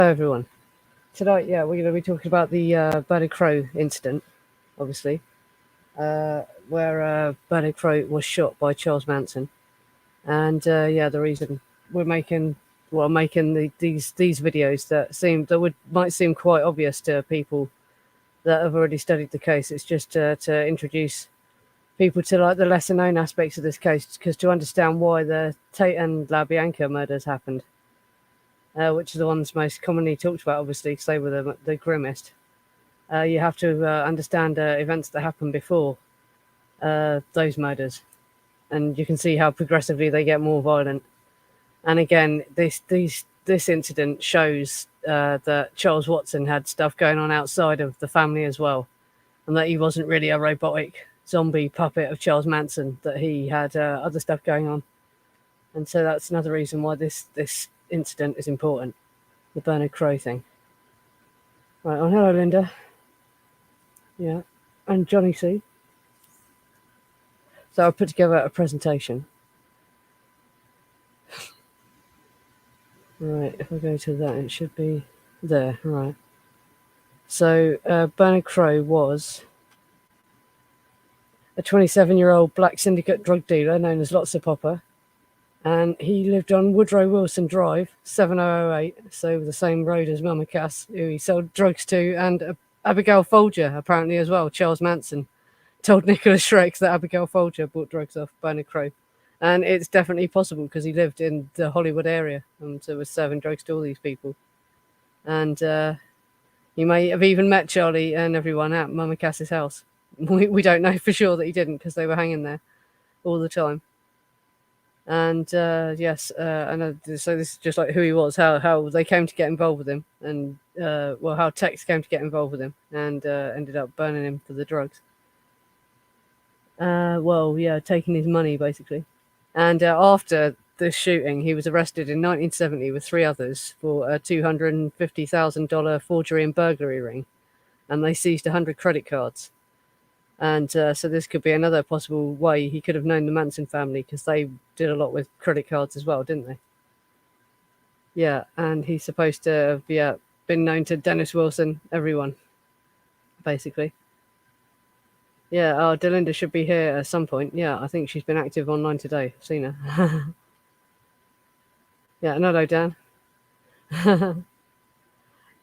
Hello, everyone. Tonight, we're going to be talking about the Bernard Crowe incident, obviously, where Bernard Crowe was shot by Charles Manson, and the reason we're making these videos might seem quite obvious to people that have already studied the case. It's just to introduce people to like the lesser known aspects of this case, because to understand why the Tate and LaBianca murders happened. Which are the ones most commonly talked about, obviously, because they were the grimmest. You have to understand events that happened before those murders, and you can see how progressively they get more violent. And again, this incident shows that Charles Watson had stuff going on outside of the family as well, and that he wasn't really a robotic zombie puppet of Charles Manson, that he had other stuff going on. And so that's another reason why this incident is important, the Bernard Crowe thing. Right, hello, Linda. Yeah, and Johnny C. So I put together a presentation. Right, if I go to that, it should be there. Right. So Bernard Crowe was a 27-year-old black syndicate drug dealer known as Lottsapoppa, and he lived on Woodrow Wilson Drive, 7008, so the same road as Mama Cass, who he sold drugs to, and Abigail Folger, apparently, as well. Charles Manson told Nicholas Schreck that Abigail Folger bought drugs off Bernard Crowe. And it's definitely possible, because he lived in the Hollywood area and so was serving drugs to all these people. And he may have even met Charlie and everyone at Mama Cass's house. We don't know for sure that he didn't, because they were hanging there all the time. And so this is just like who he was, how they came to get involved with him, and how Tex came to get involved with him, and ended up burning him for the drugs. Taking his money basically. And after this shooting, he was arrested in 1970 with 3 others for a $250,000 forgery and burglary ring, and they seized 100 credit cards. And so this could be another possible way he could have known the Manson family, because they did a lot with credit cards as well, didn't they? Yeah, and he's supposed to have been known to Dennis Wilson, everyone, basically. Yeah, Delinda should be here at some point. Yeah, I think she's been active online today. I've seen her. Yeah, hello, Dan.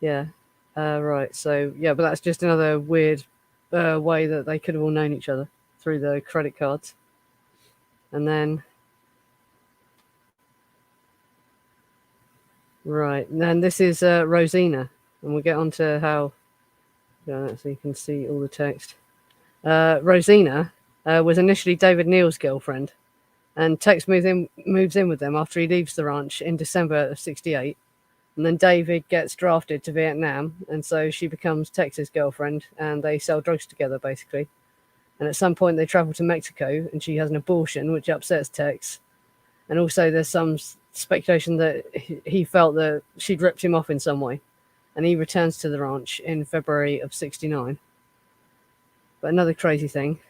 Yeah, right. So, but that's just another weird way that they could have all known each other, through the credit cards. And then, right, and then this is Rosina, and we'll get on to how, so you can see all the text. Rosina was initially David Neal's girlfriend, and Tex moves in with them after he leaves the ranch in December of '68. And then David gets drafted to Vietnam, and so she becomes Tex's girlfriend, and they sell drugs together, basically. And at some point they travel to Mexico, and she has an abortion, which upsets Tex. And also there's some speculation that he felt that she'd ripped him off in some way, and he returns to the ranch in February of '69. But another crazy thing,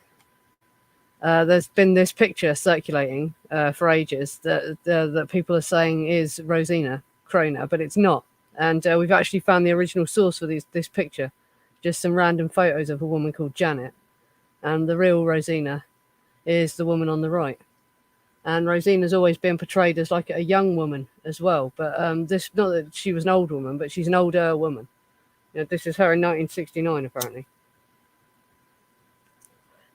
there's been this picture circulating for ages that people are saying is Rosina Crowe, but it's not. And we've actually found the original source for this picture, just some random photos of a woman called Janet. And the real Rosina is the woman on the right. And Rosina's always been portrayed as like a young woman as well. But this, not that she was an old woman, but she's an older woman. This is her in 1969, apparently.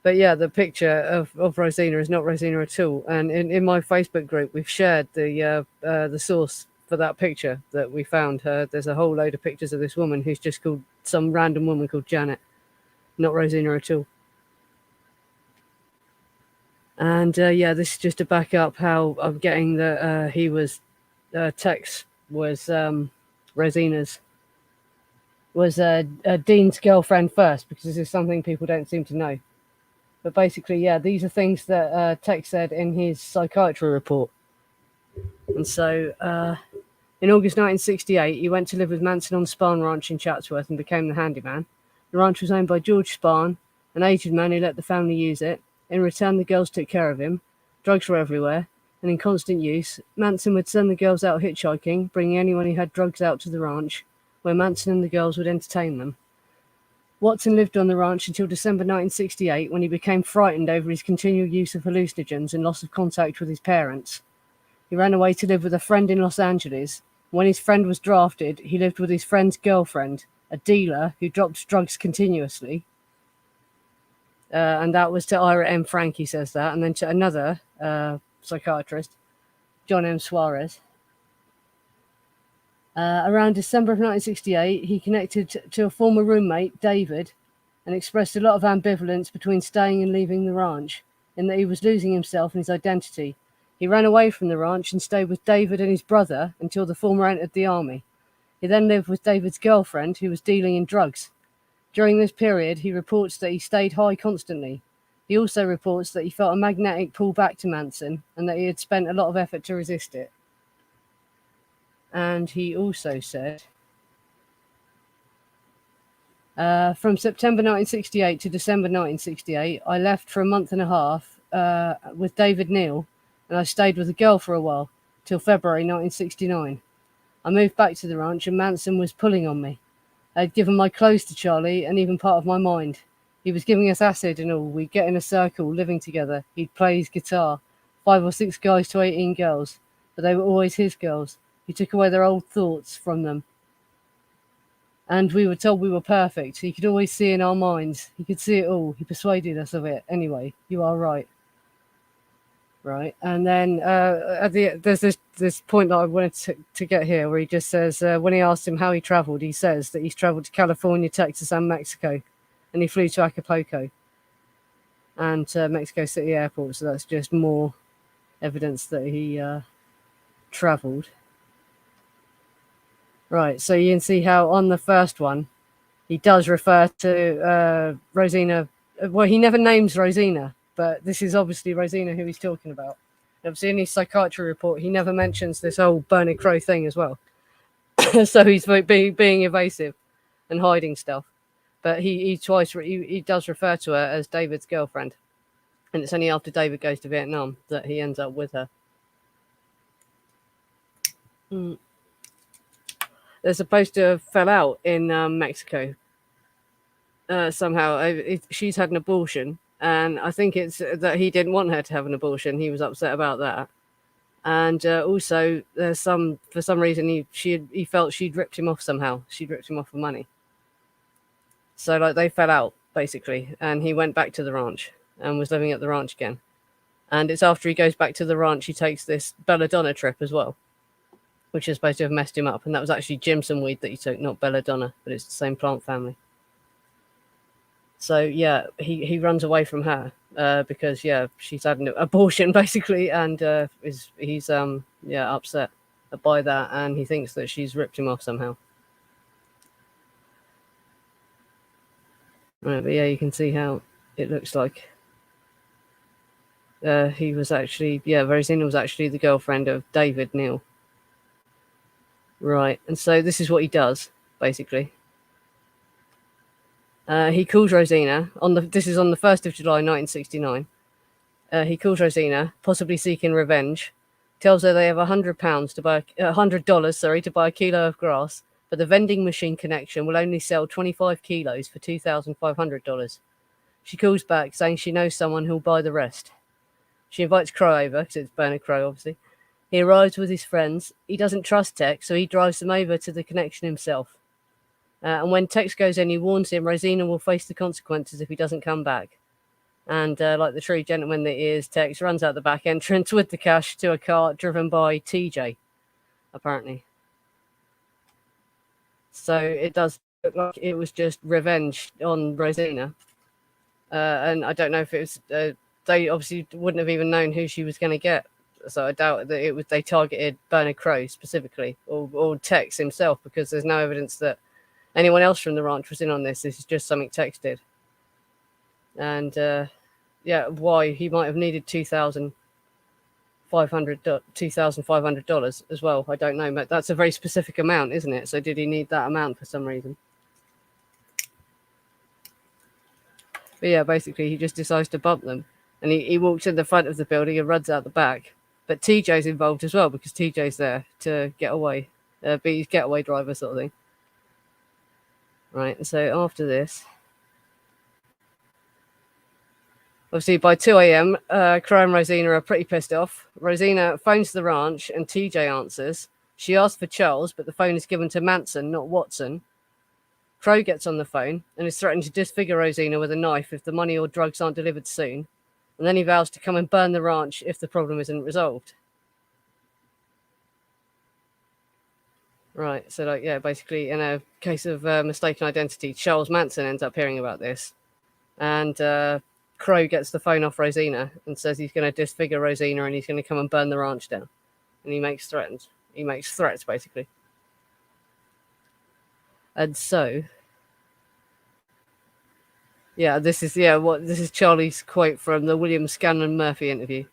But yeah, the picture of Rosina is not Rosina at all. And in my Facebook group, we've shared the source for that picture that we found. There's a whole load of pictures of this woman who's just called some random woman called Janet, not Rosina at all. And this is just to back up how I'm getting that he was Tex was Rosina's was Dean's girlfriend first, because this is something people don't seem to know. But basically, these are things that Tex said in his psychiatry report. And so in August 1968, he went to live with Manson on Spahn Ranch in Chatsworth and became the handyman. The ranch was owned by George Spahn, an aged man who let the family use it. In return, the girls took care of him. Drugs were everywhere. and in constant use, Manson would send the girls out hitchhiking, bringing anyone who had drugs out to the ranch, where Manson and the girls would entertain them. Watson lived on the ranch until December 1968, when he became frightened over his continual use of hallucinogens and loss of contact with his parents. He ran away to live with a friend in Los Angeles. When his friend was drafted, he lived with his friend's girlfriend, a dealer who dropped drugs continuously. And that was to Ira M. Frank, he says that. And then to another psychiatrist, John M. Suarez. Around December of 1968, he connected to a former roommate, David, and expressed a lot of ambivalence between staying and leaving the ranch, in that he was losing himself and his identity. He ran away from the ranch and stayed with David and his brother until the former entered the army. He then lived with David's girlfriend, who was dealing in drugs. During this period, he reports that he stayed high constantly. He also reports that he felt a magnetic pull back to Manson and that he had spent a lot of effort to resist it. And he also said, from September 1968 to December 1968, I left for a month and a half with David Neal, and I stayed with a girl for a while, till February 1969. I moved back to the ranch and Manson was pulling on me. I had given my clothes to Charlie and even part of my mind. He was giving us acid and all. We'd get in a circle, living together. He'd play his guitar. 5 or 6 guys to 18 girls, but they were always his girls. He took away their old thoughts from them. And we were told we were perfect. He could always see in our minds. He could see it all. He persuaded us of it. Anyway, you are right. Right. And then there's this point that I wanted to get here where he just says, when he asked him how he traveled, he says that he's traveled to California, Texas, and Mexico. And he flew to Acapulco and Mexico City Airport. So that's just more evidence that he traveled. Right. So you can see how on the first one, he does refer to Rosina. Well, he never names Rosina, but this is obviously Rosina who he's talking about. Obviously, in his psychiatry report, he never mentions this whole Bernard Crowe thing as well. So he's being evasive and hiding stuff. But he does refer to her as David's girlfriend. And it's only after David goes to Vietnam that he ends up with her. They're supposed to have fell out in Mexico. Somehow she's had an abortion, and I think it's that he didn't want her to have an abortion. He was upset about that, and also there's for some reason he felt she'd ripped him off somehow. She'd ripped him off for money. So like they fell out basically, and he went back to the ranch and was living at the ranch again. And it's after he goes back to the ranch he takes this belladonna trip as well, which is supposed to have messed him up, and that was actually Jimson weed that he took, not belladonna, but it's the same plant family. So yeah, he runs away from her because she's had an abortion basically, and he's upset by that, and he thinks that she's ripped him off somehow. Right, but yeah, you can see how it looks like. He was actually Rosina was actually the girlfriend of David Neal. Right, and so this is what he does basically. He calls Rosina this is on the 1st of July 1969. He calls Rosina, possibly seeking revenge, tells her they have £100 to buy $100 to buy a kilo of grass, but the vending machine connection will only sell 25 kilos for $2,500. She calls back saying she knows someone who'll buy the rest. She invites Crowe over, because it's Bernard Crowe, obviously. He arrives with his friends. He doesn't trust Tex, so he drives them over to the connection himself. And when Tex goes in, he warns him Rosina will face the consequences if he doesn't come back. And like the true gentleman that he is, Tex runs out the back entrance with the cash to a car driven by TJ, apparently. So it does look like it was just revenge on Rosina. And I don't know if it was... they obviously wouldn't have even known who she was going to get. So I doubt that they targeted Bernard Crowe specifically, or Tex himself, because there's no evidence that anyone else from the ranch was in on this. This is just something Tex did. And why he might have needed $2,500 as well, I don't know. But that's a very specific amount, isn't it? So did he need that amount for some reason? But yeah, basically he just decides to bump them. And he walks in the front of the building and runs out the back. But TJ's involved as well because TJ's there to get away, be his getaway driver sort of thing. Right, so after this, obviously by 2 a.m., Crowe and Rosina are pretty pissed off. Rosina phones the ranch and TJ answers. She asks for Charles, but the phone is given to Manson, not Watson. Crowe gets on the phone and is threatening to disfigure Rosina with a knife if the money or drugs aren't delivered soon. And then he vows to come and burn the ranch if the problem isn't resolved. Right, so basically in a case of mistaken identity, Charles Manson ends up hearing about this. And Crowe gets the phone off Rosina and says he's going to disfigure Rosina and he's going to come and burn the ranch down. And he makes threats. He makes threats, basically. And so, this is Charlie's quote from the William Scanlon Murphy interview.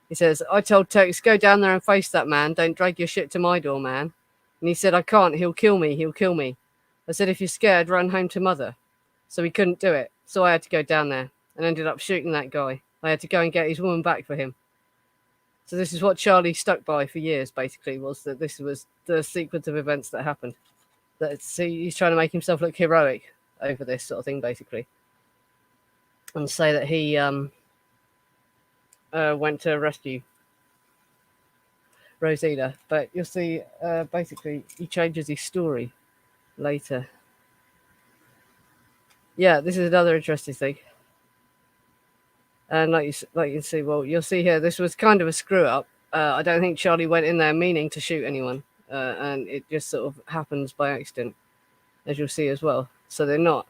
He says, "I told Tex, go down there and face that man. Don't drag your shit to my door, man." And he said, "I can't. He'll kill me. He'll kill me." I said, "If you're scared, run home to mother." So he couldn't do it. So I had to go down there and ended up shooting that guy. I had to go and get his woman back for him. So this is what Charlie stuck by for years, basically, was that this was the sequence of events that happened. He's trying to make himself look heroic over this sort of thing, basically. And say that he went to rescue Rosina. But you'll see, basically, he changes his story later. Yeah, this is another interesting thing. And like you can see, well, you'll see here, this was kind of a screw up. I don't think Charlie went in there meaning to shoot anyone. And it just sort of happens by accident, as you'll see as well. So they're not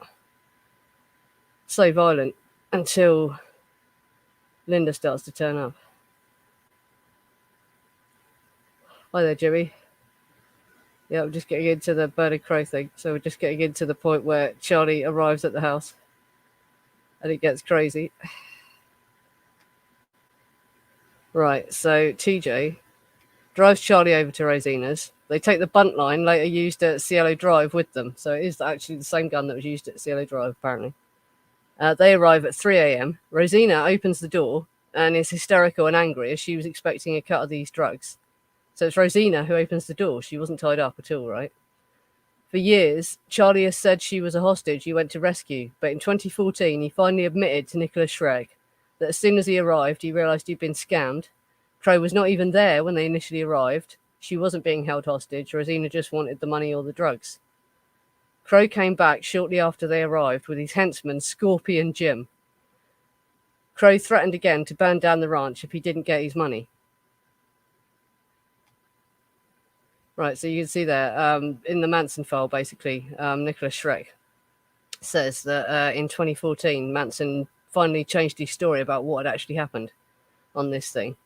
so violent until Linda starts to turn up. Hi there, Jimmy. Yeah, I'm just getting into the Bird and Crow thing. So we're just getting into the point where Charlie arrives at the house. And it gets crazy. Right, so TJ drives Charlie over to Rosina's. They take the bunt line later used at Cielo Drive with them. So it is actually the same gun that was used at Cielo Drive, apparently. They arrive at 3 a.m. Rosina opens the door and is hysterical and angry as she was expecting a cut of these drugs. So it's Rosina who opens the door. She wasn't tied up at all, right? For years, Charlie has said she was a hostage he went to rescue. But in 2014, he finally admitted to Nicholas Schreck that as soon as he arrived, he realized he'd been scammed. Crowe was not even there when they initially arrived. She wasn't being held hostage. Rosina just wanted the money or the drugs. Crowe came back shortly after they arrived with his henchman, Scorpion Jim. Crowe threatened again to burn down the ranch if he didn't get his money. Right, so you can see there, in the Manson file, basically, Nicholas Schreck says that in 2014, Manson finally changed his story about what had actually happened on this thing.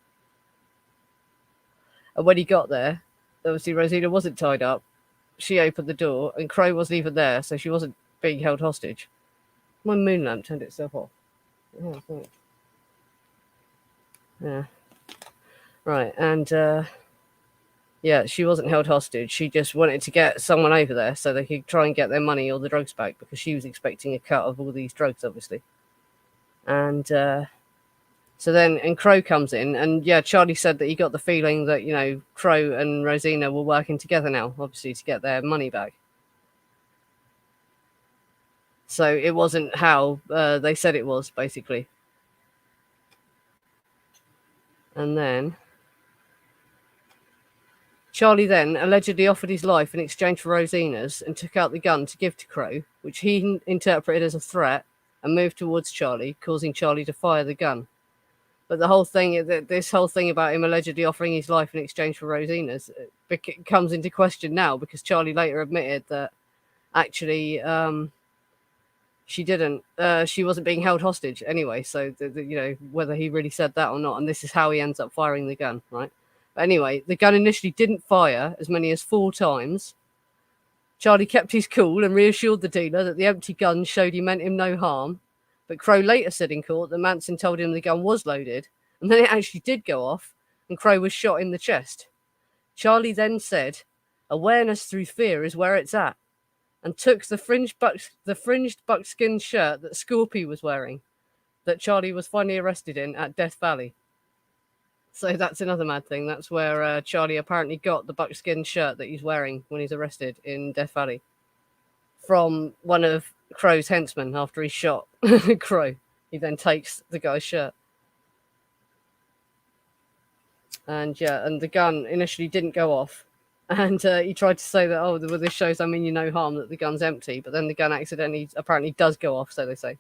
And when he got there, obviously Rosina wasn't tied up. She opened the door, and Crowe wasn't even there, so she wasn't being held hostage. My moon lamp turned itself off. Oh, thanks. Yeah. Right, and she wasn't held hostage. She just wanted to get someone over there so they could try and get their money or the drugs back, because she was expecting a cut of all these drugs, obviously. And so then Crowe comes in, and Charlie said that he got the feeling that, Crowe and Rosina were working together now, obviously, to get their money back. So it wasn't how they said it was, basically. And then Charlie then allegedly offered his life in exchange for Rosina's and took out the gun to give to Crowe, which he interpreted as a threat, and moved towards Charlie, causing Charlie to fire the gun. But this whole thing about him allegedly offering his life in exchange for Rosina's comes into question now, because Charlie later admitted that actually she didn't. She wasn't being held hostage anyway. So whether he really said that or not, and this is how he ends up firing the gun, right? But anyway, the gun initially didn't fire as many as 4 times. Charlie kept his cool and reassured the dealer that the empty gun showed he meant him no harm. But Crowe later said in court that Manson told him the gun was loaded, and then it actually did go off, and Crowe was shot in the chest. Charlie then said, "Awareness through fear is where it's at," and took the fringed buckskin shirt that Scorpy was wearing, that Charlie was finally arrested in at Death Valley. So that's another mad thing. That's where Charlie apparently got the buckskin shirt that he's wearing when he's arrested in Death Valley from one of Crowe's henchmen after he shot Crowe. He then takes the guy's shirt. And the gun initially didn't go off. And he tried to say that, oh, well, this shows I mean you no harm, that the gun's empty. But then the gun accidentally apparently does go off, so they say.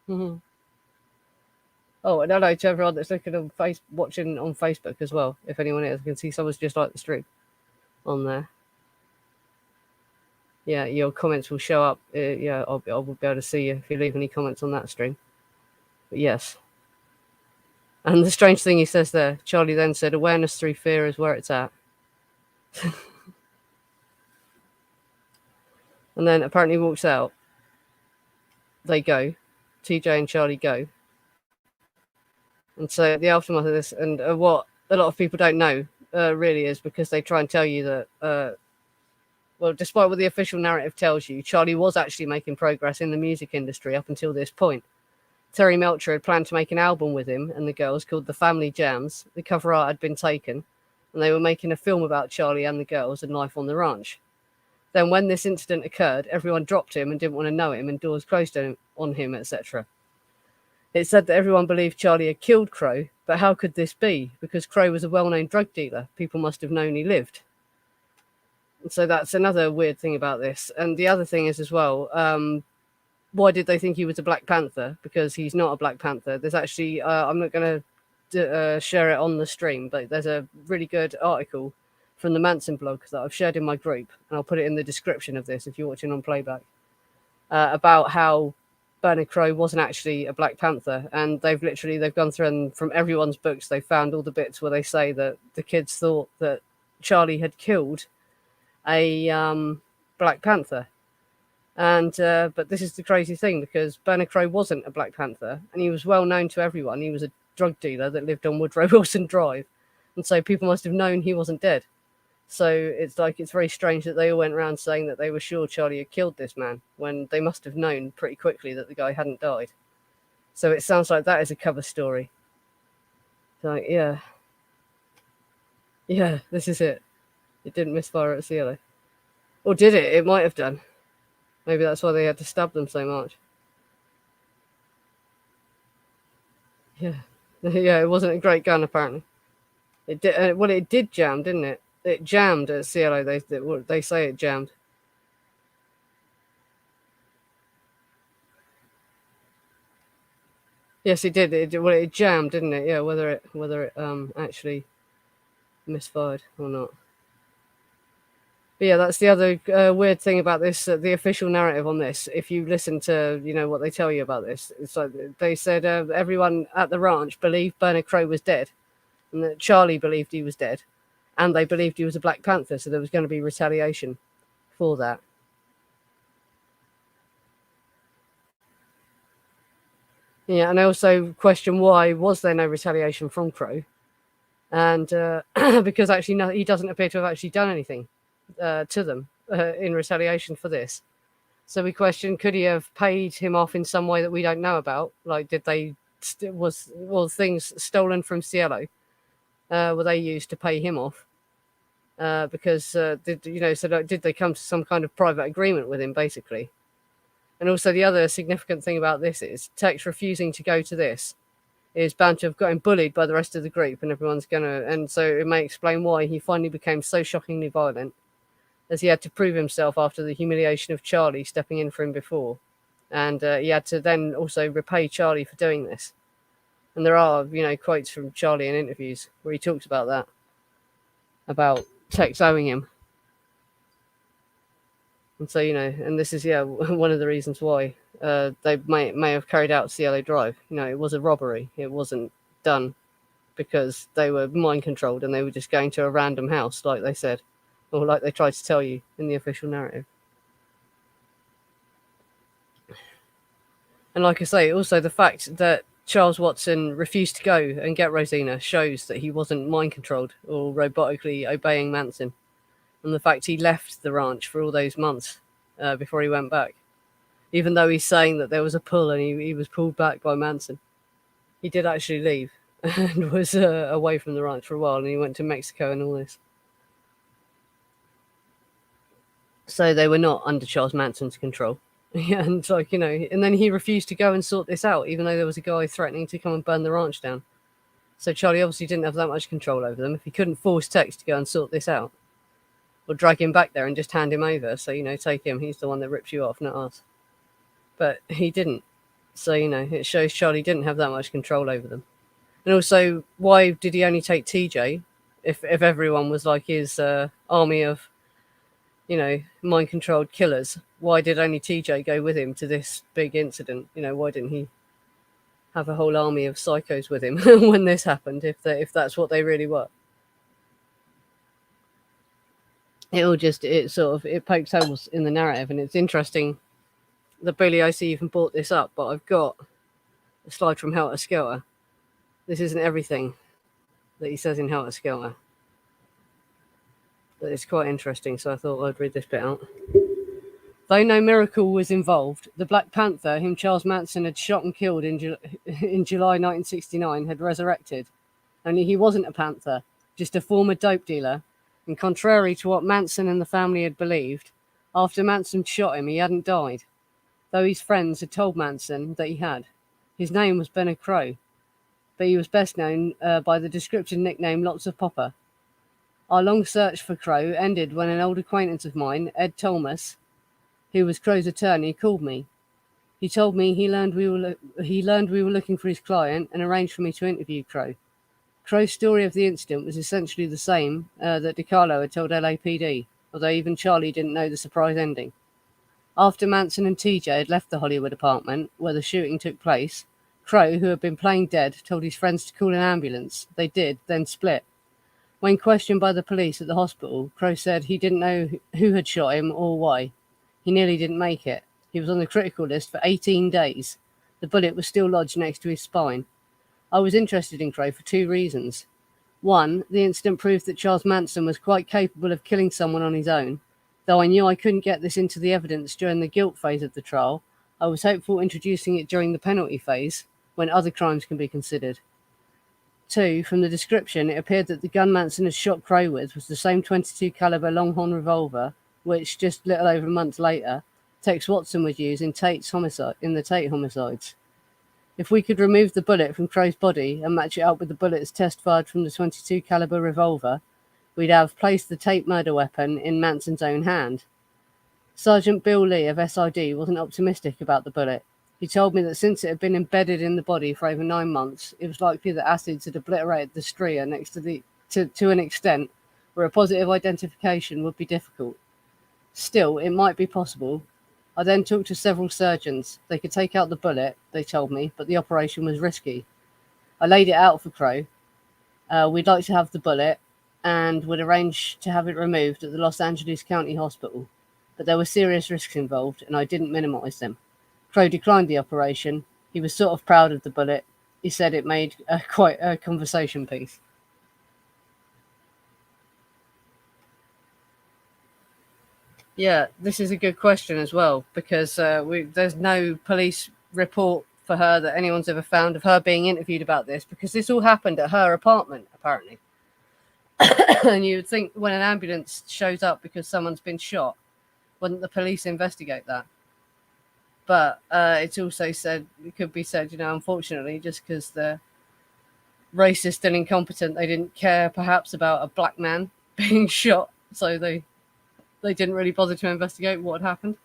Mm-hmm. Oh, and hello to everyone that's looking on watching on Facebook as well. If anyone is, I can see someone's just like the stream on there. Yeah, your comments will show up. Yeah, I will be able to see you if you leave any comments on that stream. But yes. And the strange thing he says there, Charlie then said, awareness through fear is where it's at. And then apparently walks out. They go. TJ and Charlie go. And so the aftermath of this, and what a lot of people don't know really is because they try and tell you that, well, despite what the official narrative tells you, Charlie was actually making progress in the music industry up until this point. Terry Melcher had planned to make an album with him and the girls called The Family Jams. The cover art had been taken, and they were making a film about Charlie and the girls and life on the ranch. Then when this incident occurred, everyone dropped him and didn't want to know him, and doors closed on him, etc. It said that everyone believed Charlie had killed Crowe, but how could this be? Because Crowe was a well-known drug dealer. People must have known he lived. And so that's another weird thing about this. And the other thing is as well, why did they think he was a Black Panther? Because he's not a Black Panther. There's actually, I'm not going to share it on the stream, but there's a really good article from the Manson blog that I've shared in my group, and I'll put it in the description of this if you're watching on playback, about how Bernard Crowe wasn't actually a Black Panther. And they've gone through, and from everyone's books, they found all the bits where they say that the kids thought that Charlie had killed a Black Panther. And but this is the crazy thing, because Bernard Crowe wasn't a Black Panther, and he was well known to everyone. He was a drug dealer that lived on Woodrow Wilson Drive, and so people must have known he wasn't dead. So it's very strange that they all went around saying that they were sure Charlie had killed this man, when they must have known pretty quickly that the guy hadn't died. So it sounds like that is a cover story. So yeah, this is it. It didn't misfire at CLA, or did it? It might have done. Maybe that's why they had to stab them so much. Yeah, it wasn't a great gun apparently. It did. Well, it did jam, didn't it? It jammed at CLO. They say it jammed. Yes, it did. It jammed, didn't it? Yeah, whether it actually misfired or not. But yeah, that's the other weird thing about this. The official narrative on this, if you listen to what they tell you about this, it's like they said everyone at the ranch believed Bernard Crowe was dead, and that Charlie believed he was dead, and they believed he was a Black Panther, so there was going to be retaliation for that. Yeah, and I also question why was there no retaliation from Crowe, and because actually he doesn't appear to have actually done anything to them in retaliation for this. So we question, could he have paid him off in some way that we don't know about? Like, did they was things stolen from Cielo? Were they used to pay him off? Because did they come to some kind of private agreement with him, basically? And also the other significant thing about this is Tex refusing to go to this is bound to have gotten bullied by the rest of the group, and everyone's and so it may explain why he finally became so shockingly violent, as he had to prove himself after the humiliation of Charlie stepping in for him before. And he had to then also repay Charlie for doing this. And there are, quotes from Charlie in interviews where he talks about that, about Tex owing him. And so, and this is, one of the reasons why they may have carried out CLA Drive. It was a robbery. It wasn't done because they were mind controlled and they were just going to a random house, like they said, or like they tried to tell you in the official narrative. And like I say, also the fact that Charles Watson refused to go and get Rosina shows that he wasn't mind controlled or robotically obeying Manson. And the fact he left the ranch for all those months before he went back, even though he's saying that there was a pull and he was pulled back by Manson, he did actually leave. and was away from the ranch for a while, and he went to Mexico and all this. So they were not under Charles Manson's control. Yeah, and and then he refused to go and sort this out, even though there was a guy threatening to come and burn the ranch down. So Charlie obviously didn't have that much control over them. If he couldn't force Tex to go and sort this out, or drag him back there and just hand him over, so take him, he's the one that rips you off, not us. But he didn't. So it shows Charlie didn't have that much control over them. And also, why did he only take TJ if everyone was like his army of mind controlled killers? Why did only TJ go with him to this big incident? Why didn't he have a whole army of psychos with him when this happened, if that's what they really were? It pokes holes in the narrative. And it's interesting that Bugliosi even brought this up, but I've got a slide from Helter Skelter. This isn't everything that he says in Helter Skelter, but it's quite interesting, so I thought I'd read this bit out. Though no miracle was involved, the Black Panther, whom Charles Manson had shot and killed in July 1969, had resurrected. Only he wasn't a panther, just a former dope dealer. And contrary to what Manson and the family had believed, after Manson shot him, he hadn't died, though his friends had told Manson that he had. His name was Crowe, but he was best known by the description nickname Lottsapoppa. Our long search for Crowe ended when an old acquaintance of mine, Ed Thomas, who was Crowe's attorney, called me. He told me he learned we were looking for his client and arranged for me to interview Crowe. Crowe's story of the incident was essentially the same that DiCarlo had told LAPD, although even Charlie didn't know the surprise ending. After Manson and TJ had left the Hollywood apartment where the shooting took place, Crowe, who had been playing dead, told his friends to call an ambulance. They did, then split. When questioned by the police at the hospital, Crowe said he didn't know who had shot him or why. He nearly didn't make it. He was on the critical list for 18 days. The bullet was still lodged next to his spine. I was interested in Crowe for two reasons. One, the incident proved that Charles Manson was quite capable of killing someone on his own. Though I knew I couldn't get this into the evidence during the guilt phase of the trial, I was hopeful introducing it during the penalty phase, when other crimes can be considered. Two, from the description, it appeared that the gun Manson had shot Crowe with was the same .22 caliber Longhorn revolver, which, just a little over a month later, Tex Watson would use in the Tate homicides. If we could remove the bullet from Crowe's body and match it up with the bullets test fired from the .22 caliber revolver, we'd have placed the Tate murder weapon in Manson's own hand. Sergeant Bill Lee of SID wasn't optimistic about the bullet. He told me that since it had been embedded in the body for over 9 months, it was likely that acids had obliterated the stria next to an extent where a positive identification would be difficult. Still, it might be possible. I then talked to several surgeons. They could take out the bullet, they told me, but the operation was risky. I laid it out for Crowe. We'd like to have the bullet and would arrange to have it removed at the Los Angeles County Hospital. But there were serious risks involved, and I didn't minimize them. Crowe declined the operation. He was sort of proud of the bullet. He said it made quite a conversation piece. Yeah, this is a good question as well, because there's no police report for her that anyone's ever found of her being interviewed about this, because this all happened at her apartment, apparently. And you would think when an ambulance shows up because someone's been shot, wouldn't the police investigate that? But it's also said, it could be said, unfortunately, just because they're racist and incompetent, they didn't care perhaps about a black man being shot, so they didn't really bother to investigate what had happened.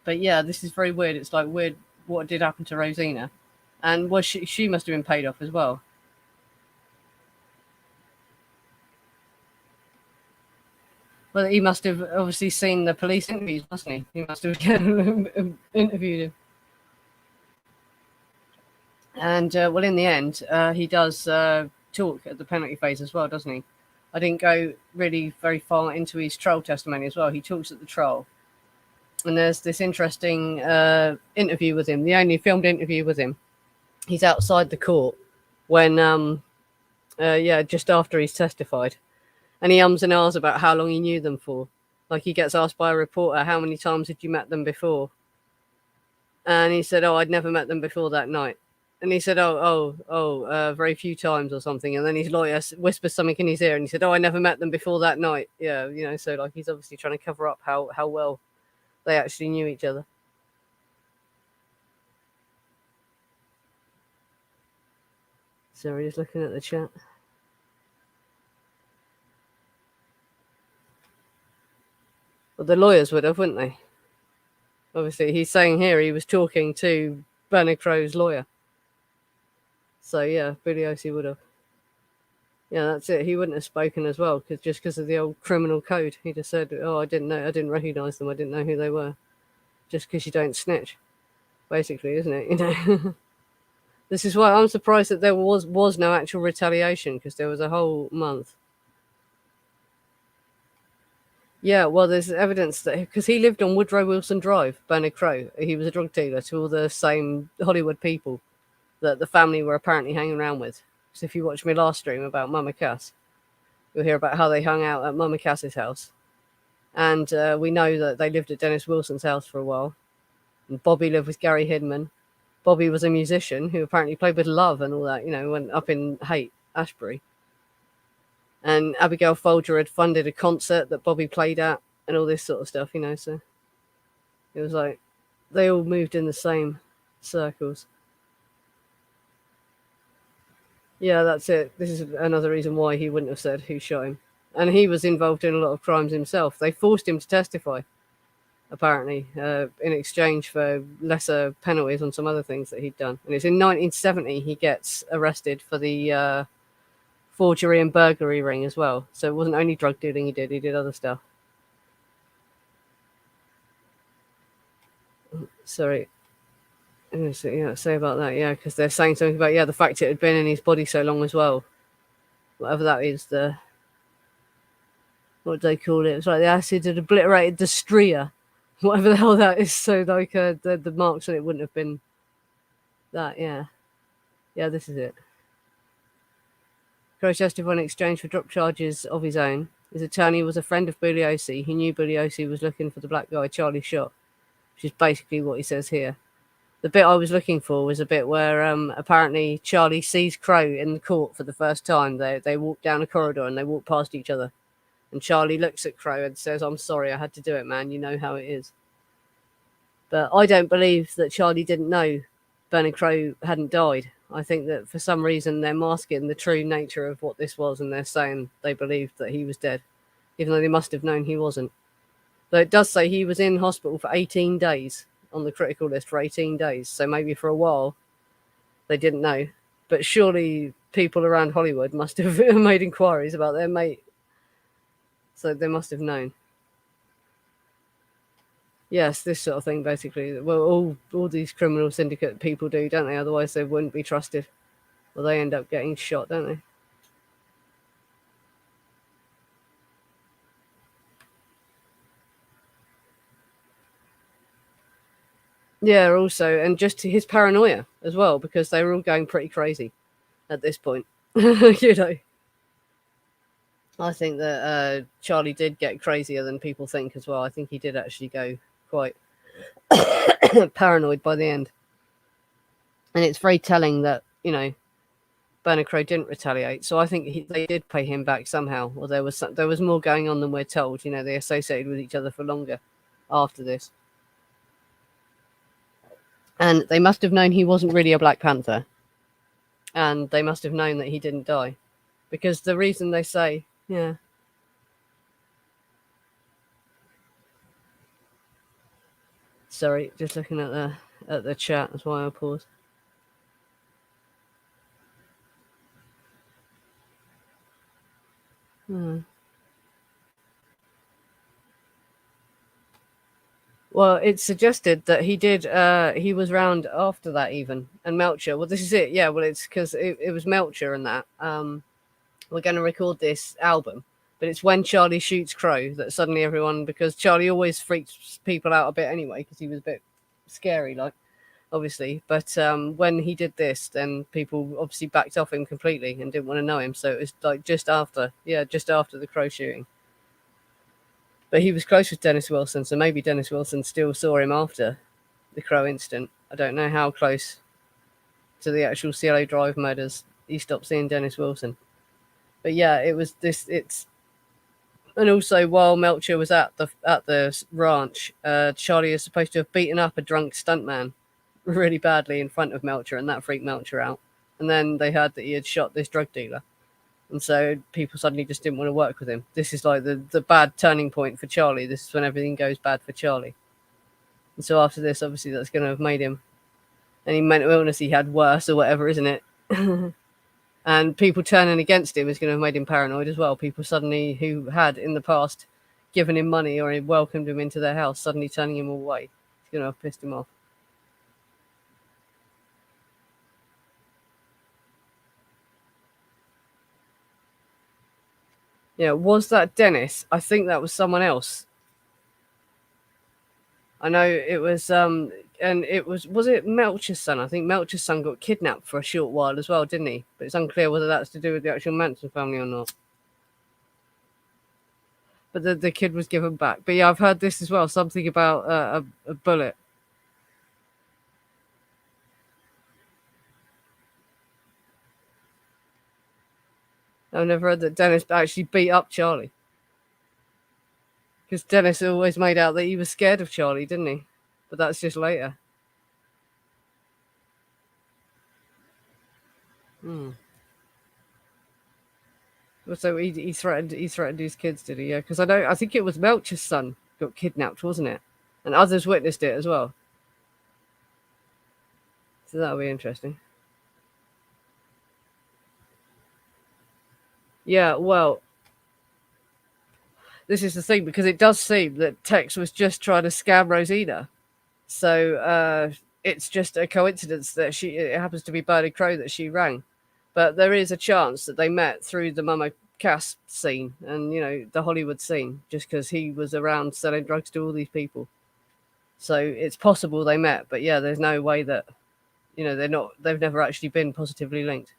But yeah, this is very weird. It's like weird what did happen to Rosina. And she must have been paid off as well. Well, he must have obviously seen the police interviews, mustn't he? He must have interviewed him. And, well, in the end, he does talk at the penalty phase as well, doesn't he? I didn't go really very far into his trial testimony as well. He talks at the trial. And there's this interesting interview with him, the only filmed interview with him. He's outside the court when, just after he's testified. And he ums and ahs about how long he knew them for. Like, he gets asked by a reporter, how many times had you met them before? And he said, I'd never met them before that night. And he said, very few times or something. And then his lawyer whispers something in his ear, and he said, "Oh, I never met them before that night." Yeah, so like he's obviously trying to cover up how well they actually knew each other. Sorry, just looking at the chat. Well, the lawyers would have, wouldn't they? Obviously, he's saying here he was talking to Bernard Crowe's lawyer. So yeah, Bugliosi would have. Yeah, that's it. He wouldn't have spoken as well, because of the old criminal code. He just said, "Oh, I didn't know. I didn't recognise them. I didn't know who they were." Just because you don't snitch, basically, isn't it? This is why I'm surprised that there was no actual retaliation, because there was a whole month. Yeah, well, there's evidence that because he lived on Woodrow Wilson Drive, Bernard Crowe. He was a drug dealer to all the same Hollywood people that the family were apparently hanging around with. So if you watch my last stream about Mama Cass, you'll hear about how they hung out at Mama Cass's house. And we know that they lived at Dennis Wilson's house for a while. And Bobby lived with Gary Hidman. Bobby was a musician who apparently played with Love and all that, went up in Haight, Ashbury. And Abigail Folger had funded a concert that Bobby played at and all this sort of stuff, so it was like they all moved in the same circles. Yeah, that's it. This is another reason why he wouldn't have said who shot him. And he was involved in a lot of crimes himself. They forced him to testify, apparently, in exchange for lesser penalties on some other things that he'd done. And it's in 1970 he gets arrested for the forgery and burglary ring as well. So it wasn't only drug dealing he did other stuff. Sorry. Say about that, because they're saying something about, the fact it had been in his body so long as well. Whatever that is, what do they call it? It's like the acid had obliterated the stria, whatever the hell that is. So, like, the marks on it wouldn't have been that, yeah. Yeah, this is it. Crowe testified in exchange for drop charges of his own. His attorney was a friend of Bugliosi. He knew Bugliosi was looking for the black guy Charlie shot, which is basically what he says here. The bit I was looking for was a bit where apparently Charlie sees Crowe in the court for the first time. They walk down a corridor and they walk past each other. And Charlie looks at Crowe and says, "I'm sorry, I had to do it, man. You know how it is." But I don't believe that Charlie didn't know Bernard Crowe hadn't died. I think that for some reason they're masking the true nature of what this was, and they're saying they believed that he was dead, even though they must have known he wasn't. Though it does say he was in hospital for 18 days, on the critical list for 18 days. So maybe for a while they didn't know. But surely people around Hollywood must have made inquiries about their mate. So they must have known. Yes, this sort of thing, basically. Well, all these criminal syndicate people do, don't they? Otherwise they wouldn't be trusted. Well, they end up getting shot, don't they? Yeah, also, and just his paranoia as well, because they were all going pretty crazy at this point. I think that Charlie did get crazier than people think as well. I think he did actually go quite paranoid by the end. And it's very telling that, Bernard Crowe didn't retaliate. So I think they did pay him back somehow. Or there was more going on than we're told. They associated with each other for longer after this. And they must have known he wasn't really a Black Panther. And they must have known that he didn't die. Because the reason they say, yeah. Sorry, just looking at the chat. That's why I paused. Well, it's suggested that he did. He was round after that even, and Melcher. Well, this is it. Yeah. Well, it's because it was Melcher and that. We're going to record this album, but it's when Charlie shoots Crowe that suddenly everyone, because Charlie always freaks people out a bit anyway, because he was a bit scary, like, obviously. But when he did this, then people obviously backed off him completely and didn't want to know him. So it was like just after the Crowe shooting. But he was close with Dennis Wilson, so maybe Dennis Wilson still saw him after the Crowe incident. I don't know how close. to the actual CLA Drive murders, he stopped seeing Dennis Wilson. But yeah, it was this. It's and also while Melcher was at the ranch, Charlie is supposed to have beaten up a drunk stuntman really badly in front of Melcher, and that freaked Melcher out. And then they heard that he had shot this drug dealer, and so people suddenly just didn't want to work with him. This is like the bad turning point for Charlie. This is when everything goes bad for Charlie. And so after this, obviously, that's going to have made him any mental illness he had worse or whatever, isn't it? And people turning against him is going to have made him paranoid as well. People suddenly who had in the past given him money or welcomed him into their house, suddenly turning him away. It's going to have pissed him off. Yeah, was that Dennis? I think that was someone else. I know it was, and it was it Melcher's son? I think Melcher's son got kidnapped for a short while as well, didn't he? But it's unclear whether that's to do with the actual Manson family or not. But the kid was given back. But yeah, I've heard this as well, something about a bullet. I've never heard that Dennis actually beat up Charlie. Because Dennis always made out that he was scared of Charlie, didn't he? But that's just later. So he threatened his kids, did he? Yeah, because I think it was Melcher's son got kidnapped, wasn't it? And others witnessed it as well. So that'll be interesting. Yeah, well, this is the thing, because it does seem that Tex was just trying to scam Rosina. So it's just a coincidence that it happens to be Bernie Crowe that she rang. But there is a chance that they met through the Mama Cass scene and, the Hollywood scene, just because he was around selling drugs to all these people. So it's possible they met, but yeah, there's no way that, they've never actually been positively linked.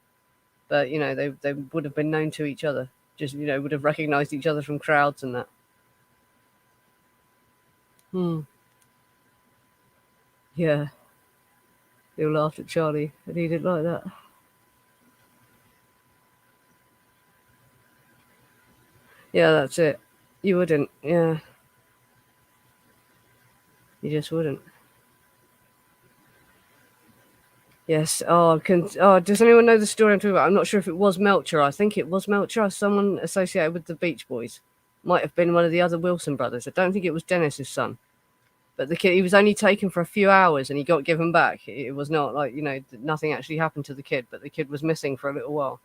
But, they would have been known to each other, just, would have recognized each other from crowds and that. Yeah. They all laughed at Charlie, and he didn't like that. Yeah, that's it. You wouldn't. Yeah. You just wouldn't. Yes. Does anyone know the story I'm talking about? I'm not sure if it was Melcher. I think it was Melcher. Someone associated with the Beach Boys. Might have been one of the other Wilson brothers. I don't think it was Dennis's son. But the kid, he was only taken for a few hours and he got given back. It was not like, nothing actually happened to the kid, but the kid was missing for a little while.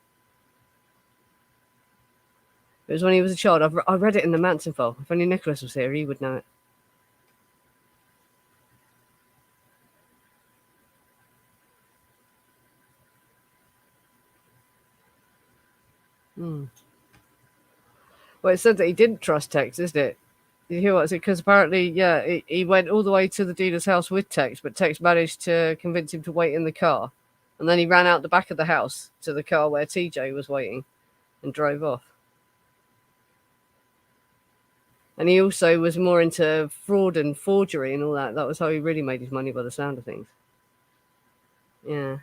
It was when he was a child. I read it in the Manson file. If only Nicholas was here, he would know it. Well, it said that he didn't trust Tex, isn't it? Did you hear what I said? Because apparently, yeah, he went all the way to the dealer's house with Tex, but Tex managed to convince him to wait in the car. And then he ran out the back of the house to the car where TJ was waiting and drove off. And he also was more into fraud and forgery and all that. That was how he really made his money by the sound of things. Yeah.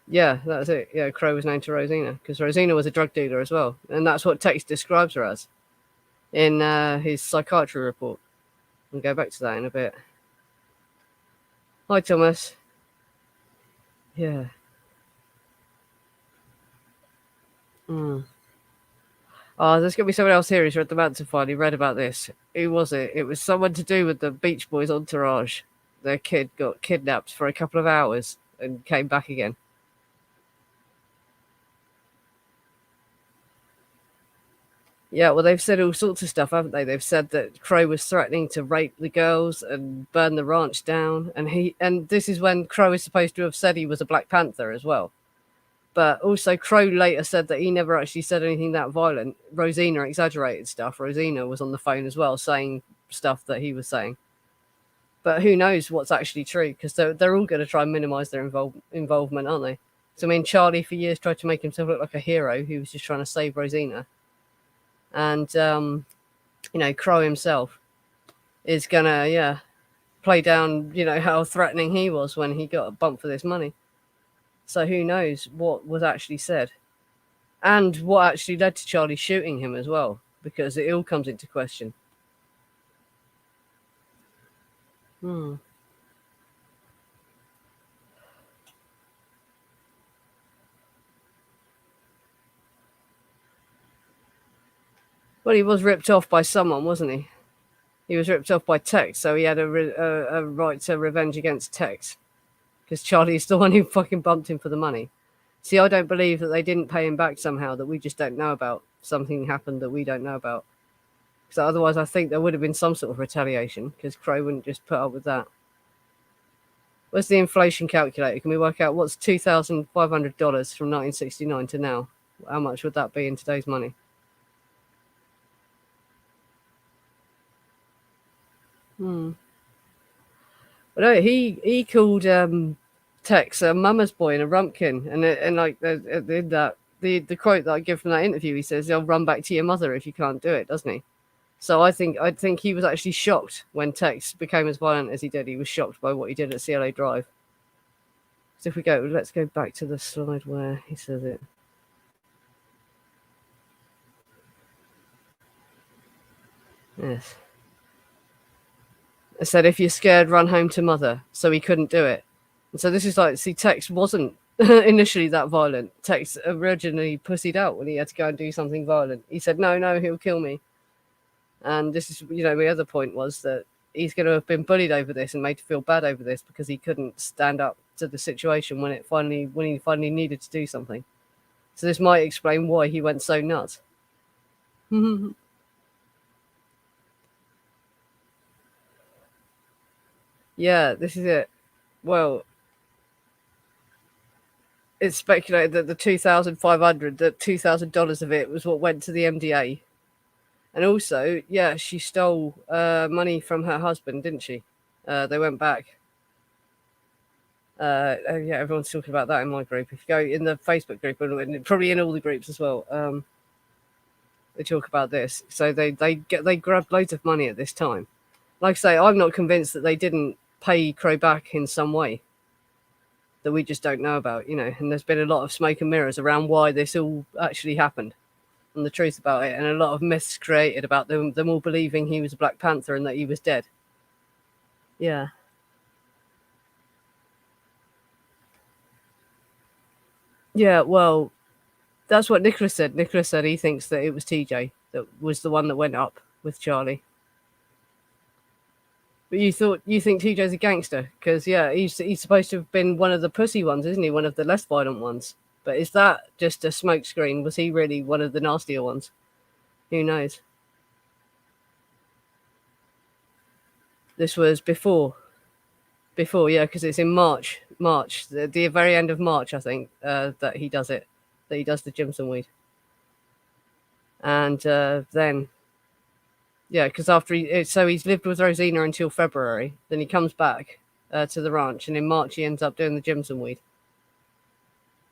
Yeah, that's it. Yeah, Crowe was known to Rosina because Rosina was a drug dealer as well. And that's what Tex describes her as in his psychiatry report. We'll go back to that in a bit. Hi, Thomas. Yeah. Oh, there's going to be someone else here who's read the Manson file. He read about this. Who was it? It was someone to do with the Beach Boys entourage. Their kid got kidnapped for a couple of hours and came back again. Yeah, well, they've said all sorts of stuff, haven't they? They've said that Crowe was threatening to rape the girls and burn the ranch down. And this is when Crowe is supposed to have said he was a Black Panther as well. But also, Crowe later said that he never actually said anything that violent. Rosina exaggerated stuff. Rosina was on the phone as well saying stuff that he was saying. But who knows what's actually true, because they're all going to try and minimize their involvement, aren't they? So, I mean, Charlie for years tried to make himself look like a hero who was just trying to save Rosina. And, Crowe himself is going to, play down, how threatening he was when he got a bump for this money. So who knows what was actually said and what actually led to Charlie shooting him as well, because it all comes into question. Well, he was ripped off by someone, wasn't he? He was ripped off by Tex, so he had a right to revenge against Tex, because Charlie's the one who fucking bumped him for the money. See, I don't believe that they didn't pay him back somehow that we just don't know about. Something happened that we don't know about. So otherwise, I think there would have been some sort of retaliation, because Crowe wouldn't just put up with that. Where's the inflation calculator? Can we work out what's $2,500 from 1969 to now? How much would that be in today's money? But no, he called Tex a mama's boy and a rumpkin, and like the quote that I give from that interview, he says, "I'll run back to your mother if you can't do it," doesn't he? So I think he was actually shocked when Tex became as violent as he did. He was shocked by what he did at CLA Drive. So if we go, let's go back to the slide where he says it. Yes. I said, if you're scared, run home to mother. So he couldn't do it. And so this is like, see, Tex wasn't initially that violent. Tex originally pussied out when he had to go and do something violent. He said, no, he'll kill me. And this is, my other point was that he's going to have been bullied over this and made to feel bad over this because he couldn't stand up to the situation when he finally needed to do something. So this might explain why he went so nuts. Yeah, this is it. Well, it's speculated that the $2,500, that $2,000 of it was what went to the MDA. And also, yeah, she stole money from her husband, didn't she? They went back. Yeah, everyone's talking about that in my group. If you go in the Facebook group, and probably in all the groups as well, they talk about this. So they grabbed loads of money at this time. Like I say, I'm not convinced that they didn't pay Crowe back in some way that we just don't know about, and there's been a lot of smoke and mirrors around why this all actually happened and the truth about it, and a lot of myths created about them all believing he was a Black Panther and that he was dead. Yeah. Yeah, well, that's what Nicholas said. Nicholas said he thinks that it was TJ that was the one that went up with Charlie. But you think TJ's a gangster? Because, yeah, he's supposed to have been one of the pussy ones, isn't he? One of the less violent ones. But is that just a smokescreen? Was he really one of the nastier ones? Who knows? This was before, yeah, because it's in March, the very end of March, I think, that he does it, that he does the Jimson weed. And then... Yeah, because he's lived with Rosina until February. Then he comes back to the ranch, and in March he ends up doing the Jimson weed.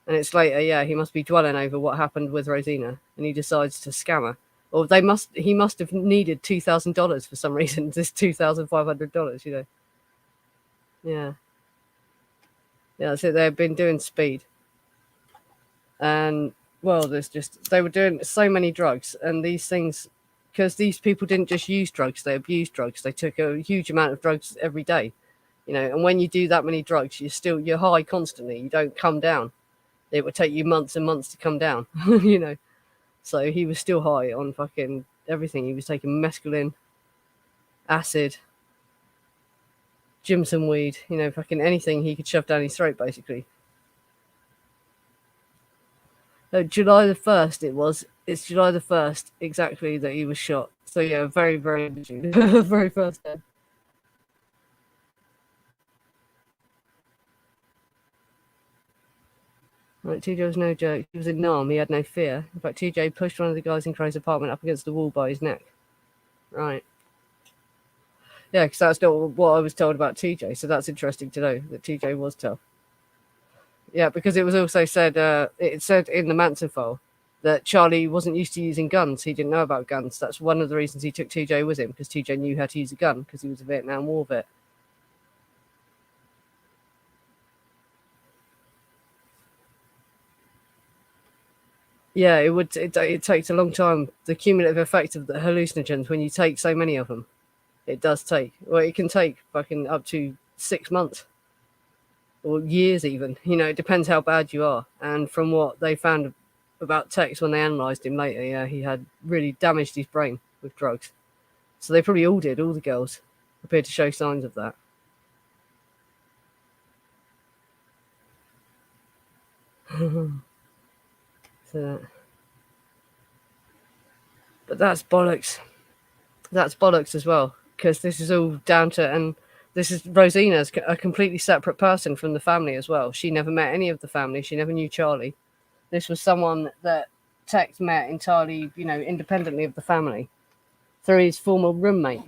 And it's later, yeah, he must be dwelling over what happened with Rosina, and he decides to scam her. Or he must have needed $2,000 for some reason. This $2,500, Yeah, that's it. They've been doing speed, and well, they were doing so many drugs, and these things. Because these people didn't just use drugs, they abused drugs. They took a huge amount of drugs every day, and when you do that many drugs, you're high constantly. You don't come down. It would take you months and months to come down, So he was still high on fucking everything. He was taking mescaline, acid, Jimson weed, fucking anything he could shove down his throat, basically. July the 1st, it's July the 1st exactly that he was shot. So yeah, very, very very first day. Right, TJ was no joke. He was in Nam. He had no fear. In fact, TJ pushed one of the guys in Crowe's apartment up against the wall by his neck. Right. Yeah, because that's not what I was told about TJ. So that's interesting to know that TJ was tough. Yeah, because it was also said, it said in the Manson file that Charlie wasn't used to using guns. He didn't know about guns. That's one of the reasons he took TJ with him, because TJ knew how to use a gun because he was a Vietnam War vet. Yeah, it would. It takes a long time. The cumulative effect of the hallucinogens when you take so many of them, it does take. Well, it can take fucking up to 6 months or years even. It depends how bad you are. And from what they found about Tex when they analysed him later, yeah, he had really damaged his brain with drugs. So they probably all did. All the girls appeared to show signs of that. So, but that's bollocks. That's bollocks as well, because this is all down to, and this is Rosina's a completely separate person from the family as well. She never met any of the family. She never knew Charlie. This was someone that Tex met entirely, independently of the family through his former roommate,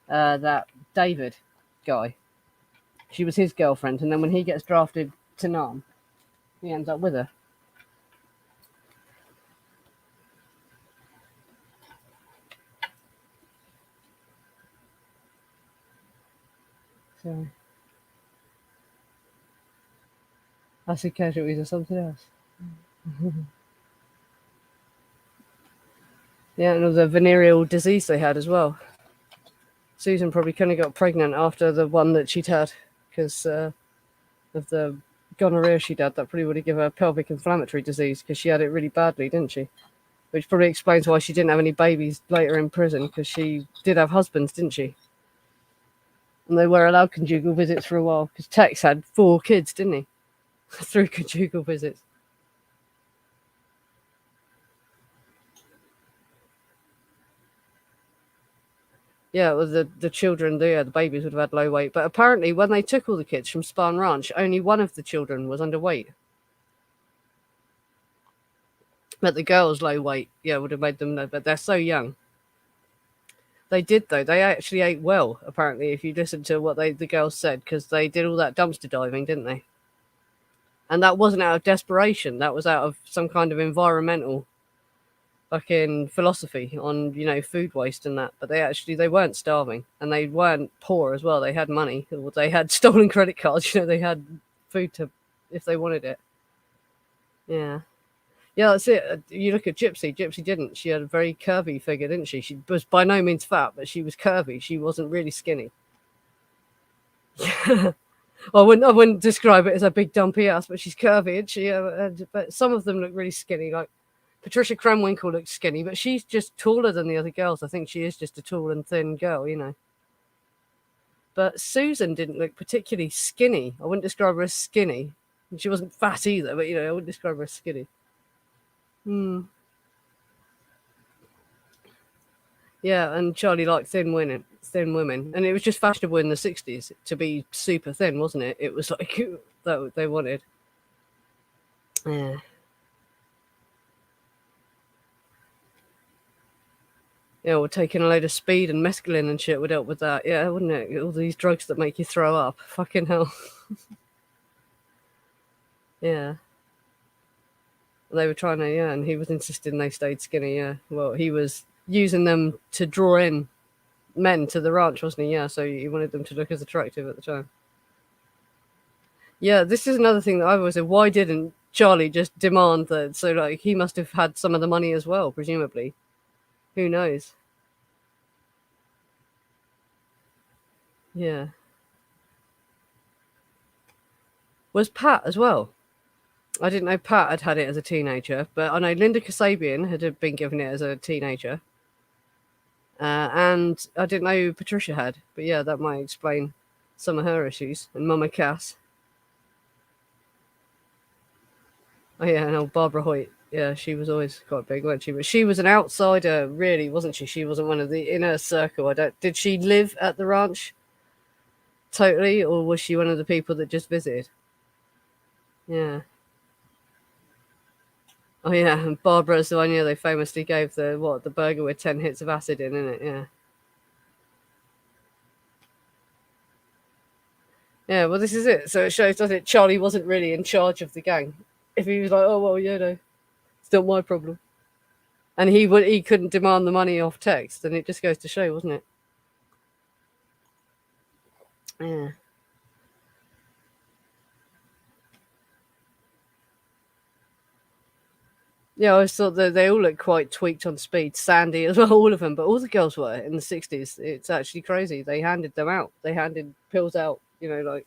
that David guy. She was his girlfriend, and then when he gets drafted to Nam, he ends up with her. So I see casualties or something else. Yeah, and all the venereal disease they had as well. Susan probably couldn't have got pregnant after the one that she'd had because of the gonorrhea she'd had. That probably would have given her pelvic inflammatory disease because she had it really badly, didn't she? Which probably explains why she didn't have any babies later in prison, because she did have husbands, didn't she? And they were allowed conjugal visits for a while because Tex had 4 kids, didn't he? Through conjugal visits. Yeah, well, the children, the babies would have had low weight. But apparently, when they took all the kids from Spahn Ranch, only one of the children was underweight. But the girls' low weight, yeah, would have made them know. But they're so young. They did though. They actually ate well. Apparently, if you listen to what the girls said, because they did all that dumpster diving, didn't they? And that wasn't out of desperation. That was out of some kind of environmental fucking philosophy on food waste and that. But they weren't starving, and they weren't poor as well. They had money. Or they had stolen credit cards. They had food to if they wanted it. Yeah. Yeah, that's it. You look at Gypsy. Gypsy didn't. She had a very curvy figure, didn't she? She was by no means fat, but she was curvy. She wasn't really skinny. I wouldn't describe it as a big dumpy ass, but she's curvy, and but some of them look really skinny. Like Patricia Krenwinkel looks skinny, but she's just taller than the other girls. I think she is just a tall and thin girl. But Susan didn't look particularly skinny. I wouldn't describe her as skinny. She wasn't fat either, but I wouldn't describe her as skinny. Hmm. Yeah, and Charlie liked thin women, and it was just fashionable in the '60s to be super thin, wasn't it? It was like that they wanted. Yeah, yeah. Or taking a load of speed and mescaline and shit would help with that. Yeah, wouldn't it? All these drugs that make you throw up. Fucking hell. Yeah. And they were trying to, yeah, and he was insisting they stayed skinny. Yeah. Well, he was using them to draw in men to the ranch, wasn't he? Yeah. So he wanted them to look as attractive at the time. Yeah, this is another thing that I've always said. Why didn't Charlie just demand that? So, like, he must have had some of the money as well, presumably. Who knows? Yeah. Was Pat as well? I didn't know Pat had had it as a teenager, but I know Linda Kasabian had been given it as a teenager. And I didn't know Patricia had. But yeah, that might explain some of her issues. And Mama Cass. Oh, yeah, and old Barbara Hoyt. Yeah, she was always quite big, wasn't she? But she was an outsider, really, wasn't she? She wasn't one of the inner circle. I don't. Did she live at the ranch totally, or was she one of the people that just visited? Yeah. Oh yeah, and Barbara's the one. Yeah, they famously gave the burger with 10 hits of acid in it. Yeah. Yeah. Well, this is it. So it shows, doesn't it? Charlie wasn't really in charge of the gang. If he was like, oh well, no, it's not my problem, and he couldn't demand the money off Tex, then it just goes to show, wasn't it? Yeah. Yeah, I always thought that they all look quite tweaked on speed. Sandy as well, all of them, but all the girls were in the 60s. It's actually crazy. They handed them out. They handed pills out, like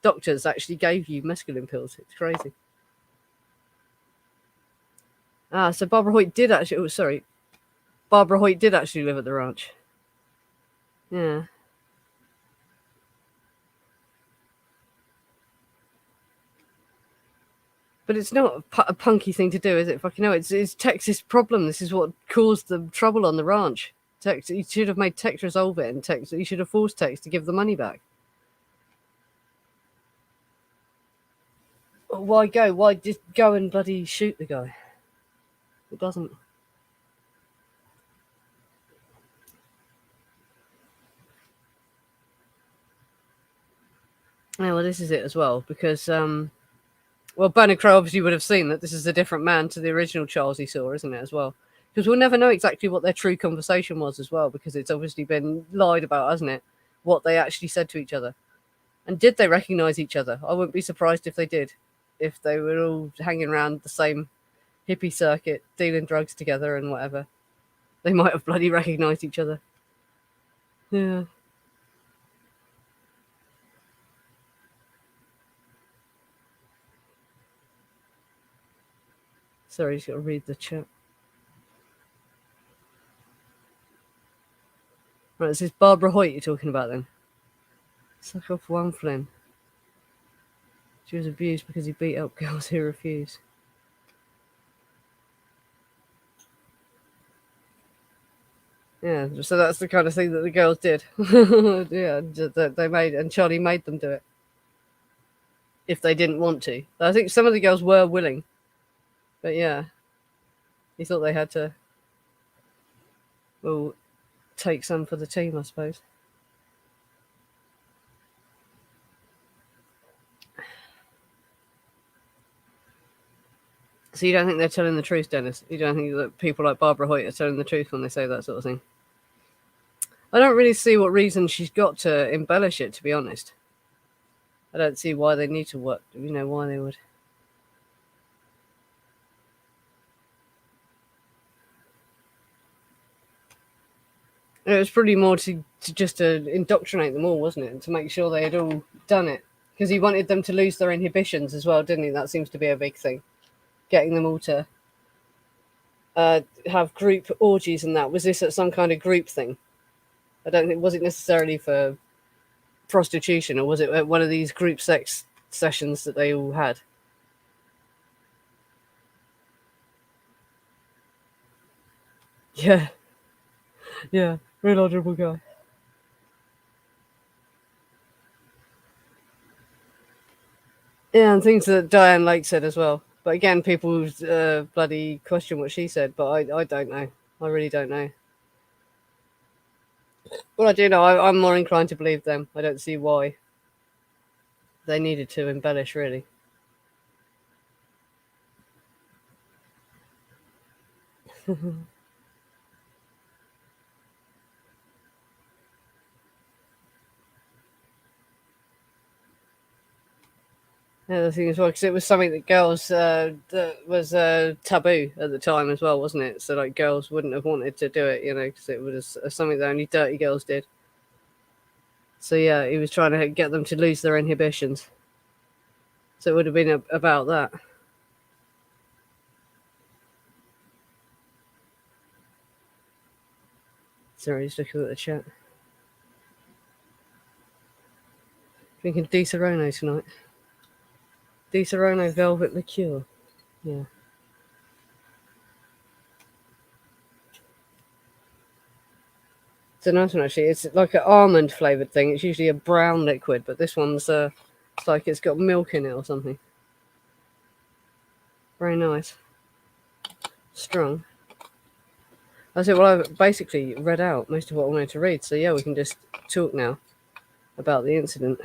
doctors actually gave you mescaline pills. It's crazy. So Barbara Hoyt did actually, oh, sorry. Barbara Hoyt did actually live at the ranch. Yeah. But it's not a punky thing to do, is it? Fucking no, it's Tex's problem. This is what caused the trouble on the ranch. Tex, he should have made Tex resolve it, and Tex, he should have forced Tex to give the money back. Why go? Why just go and bloody shoot the guy? It doesn't. Yeah, well, this is it as well, because Bernard Crowe obviously would have seen that this is a different man to the original Charles he saw, isn't it, as well? Because we'll never know exactly what their true conversation was as well, because it's obviously been lied about, hasn't it? What they actually said to each other. And did they recognise each other? I wouldn't be surprised if they did. If they were all hanging around the same hippie circuit, dealing drugs together and whatever. They might have bloody recognised each other. Yeah. Sorry, he's got to read the chat. Right, this is Barbara Hoyt you're talking about then. Suck off one Flynn. She was abused because he beat up girls who refused. Yeah, so that's the kind of thing that the girls did. Yeah, they made, and Charlie made them do it if they didn't want to. I think some of the girls were willing, but yeah, he thought they had to, well, take some for the team, I suppose. So you don't think they're telling the truth, Dennis? You don't think that people like Barbara Hoyt are telling the truth when they say that sort of thing? I don't really see what reason she's got to embellish it, to be honest. I don't see why they need to work, why they would. It was probably more to just to indoctrinate them all, wasn't it? And to make sure they had all done it. Because he wanted them to lose their inhibitions as well, didn't he? That seems to be a big thing. Getting them all to have group orgies and that. Was this at some kind of group thing? I don't think, was it necessarily for prostitution, or was it at one of these group sex sessions that they all had? Yeah. Yeah. Real honourable guy. Yeah, and things that Diane Lake said as well. But again, people bloody question what she said, but I don't know. I really don't know. Well, I do know. I'm more inclined to believe them. I don't see why they needed to embellish, really. Yeah, the thing as well, because it was something that girls that was taboo at the time as well, wasn't it? So like girls wouldn't have wanted to do it, because it was something that only dirty girls did. So yeah, he was trying to get them to lose their inhibitions. So it would have been about that. Sorry, he's looking at the chat. Drinking Di Serono tonight. Di Serono Velvet Liqueur. Yeah. It's a nice one, actually. It's like an almond flavoured thing. It's usually a brown liquid, but this one's it's like it's got milk in it or something. Very nice. Strong. I said, well, I've basically read out most of what I wanted to read. So, yeah, we can just talk now about the incident.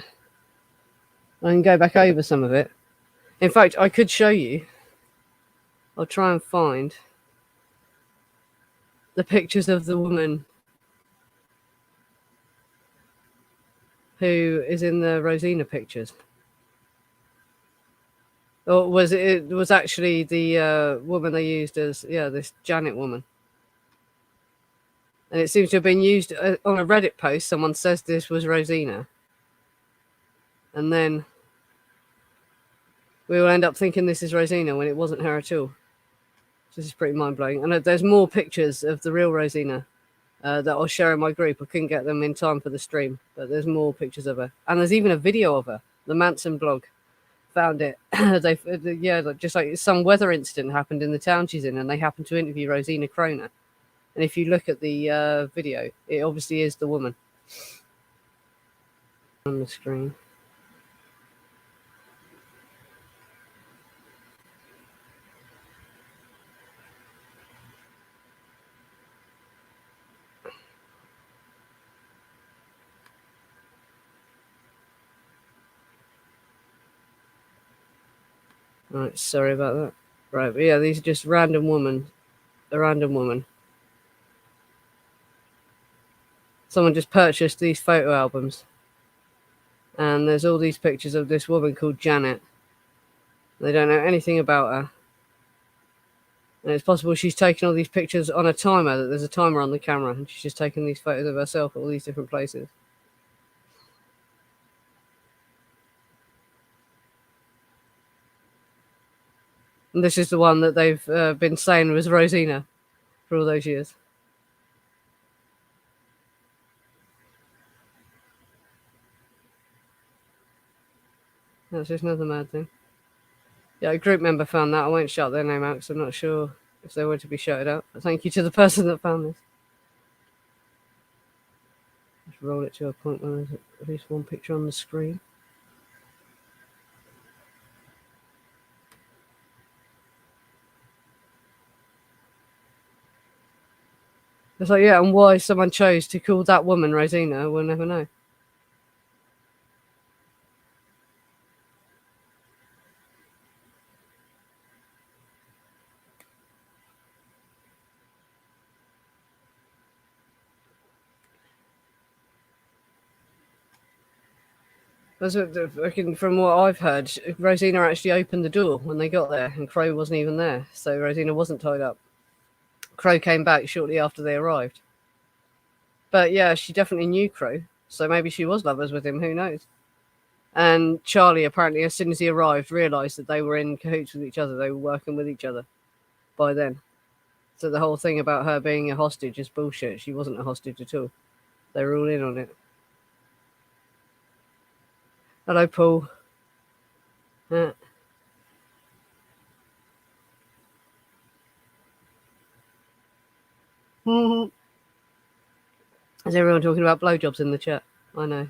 I can go back over some of it. In fact, I could show you. I'll try and find the pictures of the woman who is in the Rosina pictures. Or was it? It was actually the woman they used as this Janet woman, and it seems to have been used on a Reddit post. Someone says this was Rosina, and then we will end up thinking this is Rosina when it wasn't her at all. This is pretty mind blowing. And there's more pictures of the real Rosina that I'll share in my group. I couldn't get them in time for the stream, but there's more pictures of her, and there's even a video of her. The Manson blog found it. Just like some weather incident happened in the town she's in, and they happened to interview Rosina Crowe. And if you look at the video, it obviously is the woman on the screen. Right, sorry about that. Right, but yeah, these are just random women. A random woman. Someone just purchased these photo albums. And there's all these pictures of this woman called Janet. They don't know anything about her. And it's possible she's taken all these pictures on a timer, that there's a timer on the camera, and she's just taking these photos of herself at all these different places. And this is the one that they've been saying was Rosina for all those years. That's just another mad thing. Yeah, a group member found that. I won't shout their name out because I'm not sure if they were to be shouted out. But thank you to the person that found this. Just roll it to a point where there's at least one picture on the screen. It's like, yeah, and why someone chose to call that woman Rosina, we'll never know. From what I've heard, Rosina actually opened the door when they got there, and Crowe wasn't even there, so Rosina wasn't tied up. Crowe came back shortly after they arrived. But yeah, she definitely knew Crowe, so maybe she was lovers with him, who knows? And Charlie, apparently, as soon as he arrived, realised that they were in cahoots with each other. They were working with each other by then. So the whole thing about her being a hostage is bullshit. She wasn't a hostage at all. They were all in on it. Hello, Paul. Is everyone talking about blowjobs in the chat? I know.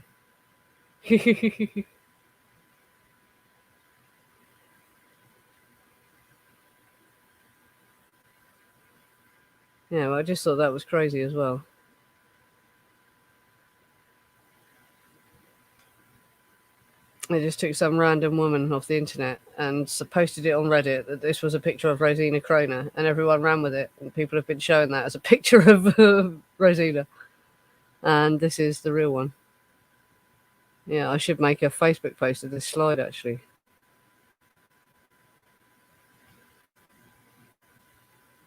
Yeah, well, I just thought that was crazy as well. They just took some random woman off the internet and posted it on Reddit that this was a picture of Rosina Crowe, and everyone ran with it. And people have been showing that as a picture of Rosina. And this is the real one. Yeah, I should make a Facebook post of this slide, actually.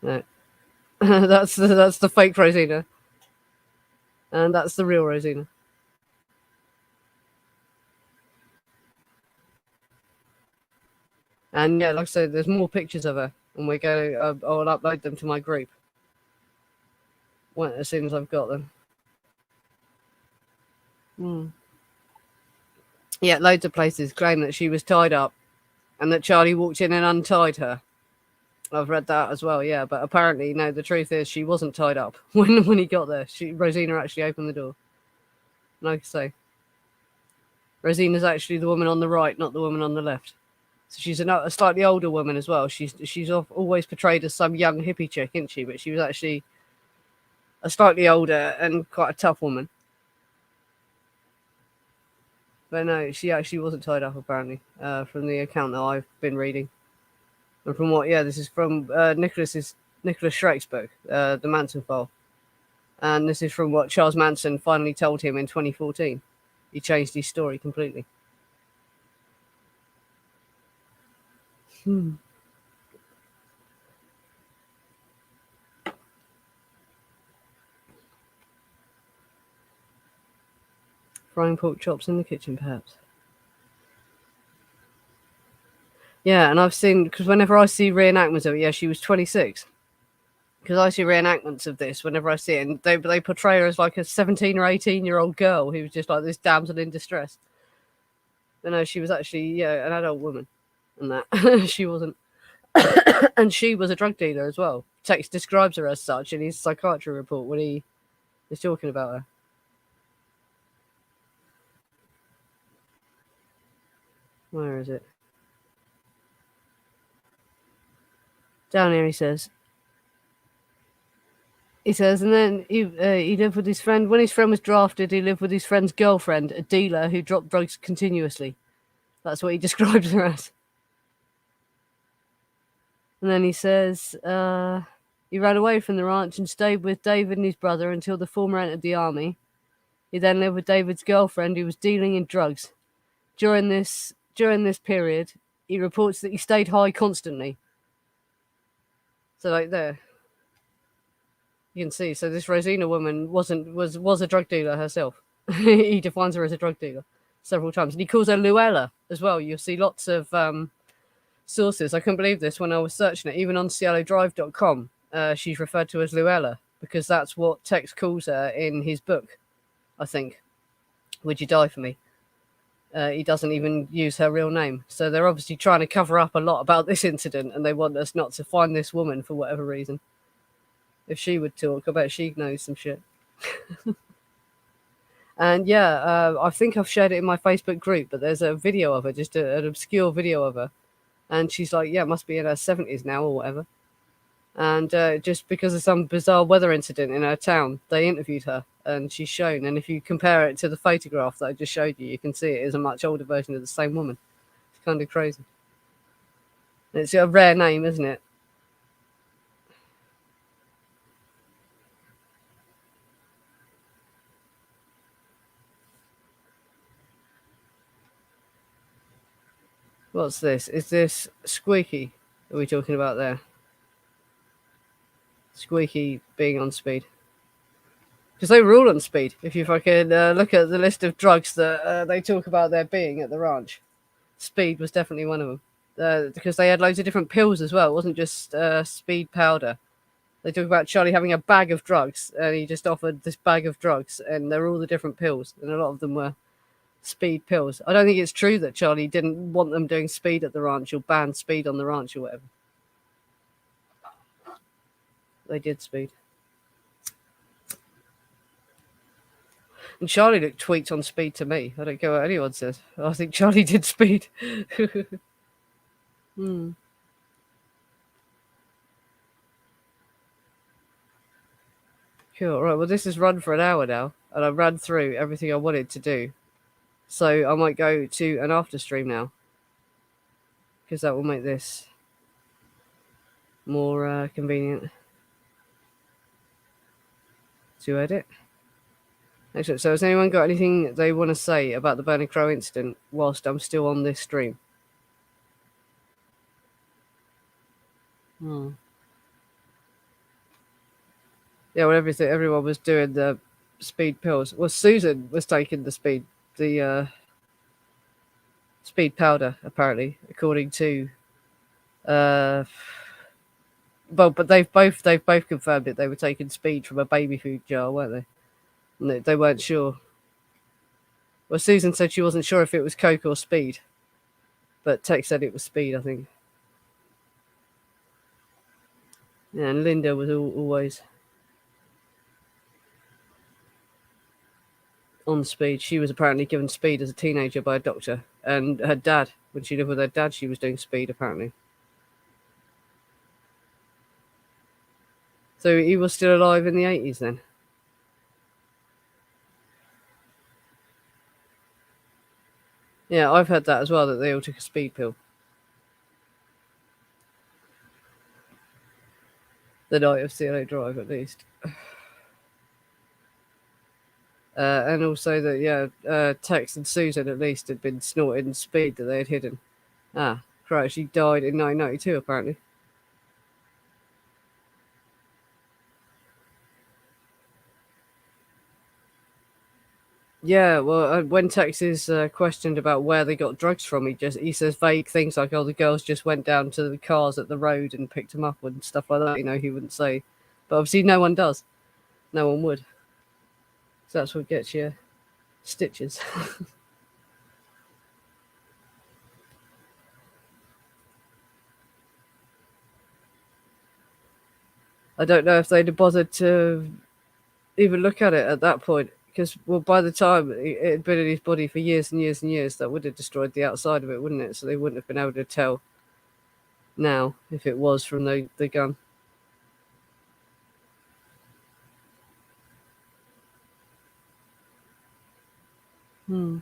No. that's the fake Rosina. And that's the real Rosina. And yeah, like I said, there's more pictures of her, and we're going. I'll upload them to my group as soon as I've got them. Yeah, loads of places claim that she was tied up, and that Charlie walked in and untied her. I've read that as well. Yeah, but apparently, no. The truth is, she wasn't tied up when he got there. Rosina actually opened the door. Like I say, Rosina's actually the woman on the right, not the woman on the left. So she's a slightly older woman as well. She's always portrayed as some young hippie chick, isn't she? But she was actually a slightly older and quite a tough woman. But no, she actually wasn't tied up, apparently, from the account that I've been reading. And from this is from Nicholas Schreck's book, The Manson File. And this is from what Charles Manson finally told him in 2014. He changed his story completely. Frying pork chops in the kitchen, perhaps. Yeah, and I've seen, because whenever I see reenactments of it, yeah, she was 26. Because I see reenactments of this whenever I see it, and they portray her as like a 17 or 18-year-old girl who was just like this damsel in distress. But no, she was actually, yeah, an adult woman, and that she wasn't. And she was a drug dealer as well. Tex describes her as such in his psychiatry report when he is talking about her. Where is it? Down here, he says. He says, and then he lived with his friend. When his friend was drafted, he lived with his friend's girlfriend, a dealer who dropped drugs continuously. That's what he describes her as. And then he says, he ran away from the ranch and stayed with David and his brother until the former entered the army. He then lived with David's girlfriend, who was dealing in drugs. During this period, he reports that he stayed high constantly. So, like there, you can see. So this Rosina woman was a drug dealer herself. He defines her as a drug dealer several times, and he calls her Luella as well. You'll see lots of sources. I couldn't believe this when I was searching it. Even on cielodrive.com, she's referred to as Luella because that's what Tex calls her in his book, I think. Would You Die For Me? He doesn't even use her real name. So they're obviously trying to cover up a lot about this incident, and they want us not to find this woman for whatever reason. If she would talk, I bet she knows some shit. And yeah, I think I've shared it in my Facebook group, but there's a video of her, just an obscure video of her. And she's like, yeah, must be in her 70s now or whatever. And just because of some bizarre weather incident in her town, they interviewed her and she's shown. And if you compare it to the photograph that I just showed you, you can see it is a much older version of the same woman. It's kind of crazy. It's a rare name, isn't it? What's this? Is this Squeaky? Are we talking about there? Squeaky being on speed. Because they were all on speed. If you fucking look at the list of drugs that they talk about there being at the ranch, speed was definitely one of them. Because they had loads of different pills as well. It wasn't just speed powder. They talk about Charlie having a bag of drugs, and he just offered this bag of drugs, and they're all the different pills, and a lot of them were speed pills. I don't think it's true that Charlie didn't want them doing speed at the ranch or ban speed on the ranch or whatever. They did speed. And Charlie looked tweaked on speed to me. I don't care what anyone says. I think Charlie did speed. Hmm. Cool. Right, well, this has run for an hour now, and I've run through everything I wanted to do. So I might go to an after stream now, because that will make this more convenient to edit. Excellent. So has anyone got anything they want to say about the Burning Crow incident whilst I'm still on this stream? Yeah, well, everyone was doing the speed pills. Well, Susan was taking the speed powder, apparently, according to well, but they've both confirmed it. They were taking speed from a baby food jar, weren't they? And they weren't sure. Well, Susan said she wasn't sure if it was coke or speed, but Tex said it was speed, I think. Yeah, and Linda was always on speed. She was apparently given speed as a teenager by a doctor, and her dad, when she lived with her dad, she was doing speed apparently. So he was still alive in the 80s then. Yeah, I've heard that as well, that they all took a speed pill the night of CLA Drive, at least. And also that, Tex and Susan, at least, had been snorting speed that they had hidden. Ah, Crowe actually died in 1992, apparently. Yeah, well, when Tex is questioned about where they got drugs from, he says vague things like, "Oh, the girls just went down to the cars at the road and picked them up and stuff like that." He wouldn't say, but obviously no one does. No one would. So that's what gets you stitches. I don't know if they'd have bothered to even look at it at that point, because well, by the time it had been in his body for years and years and years, that would have destroyed the outside of it, wouldn't it? So they wouldn't have been able to tell now if it was from the gun. Hmm.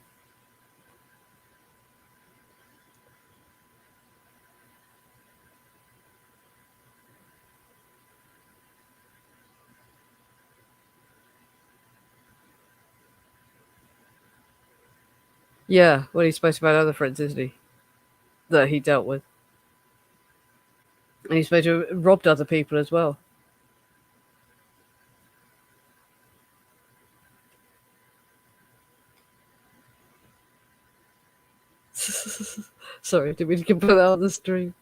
Yeah, well, he's supposed to have had other friends, isn't he? That he dealt with, and he's supposed to have robbed other people as well. Sorry, did we put that on the stream?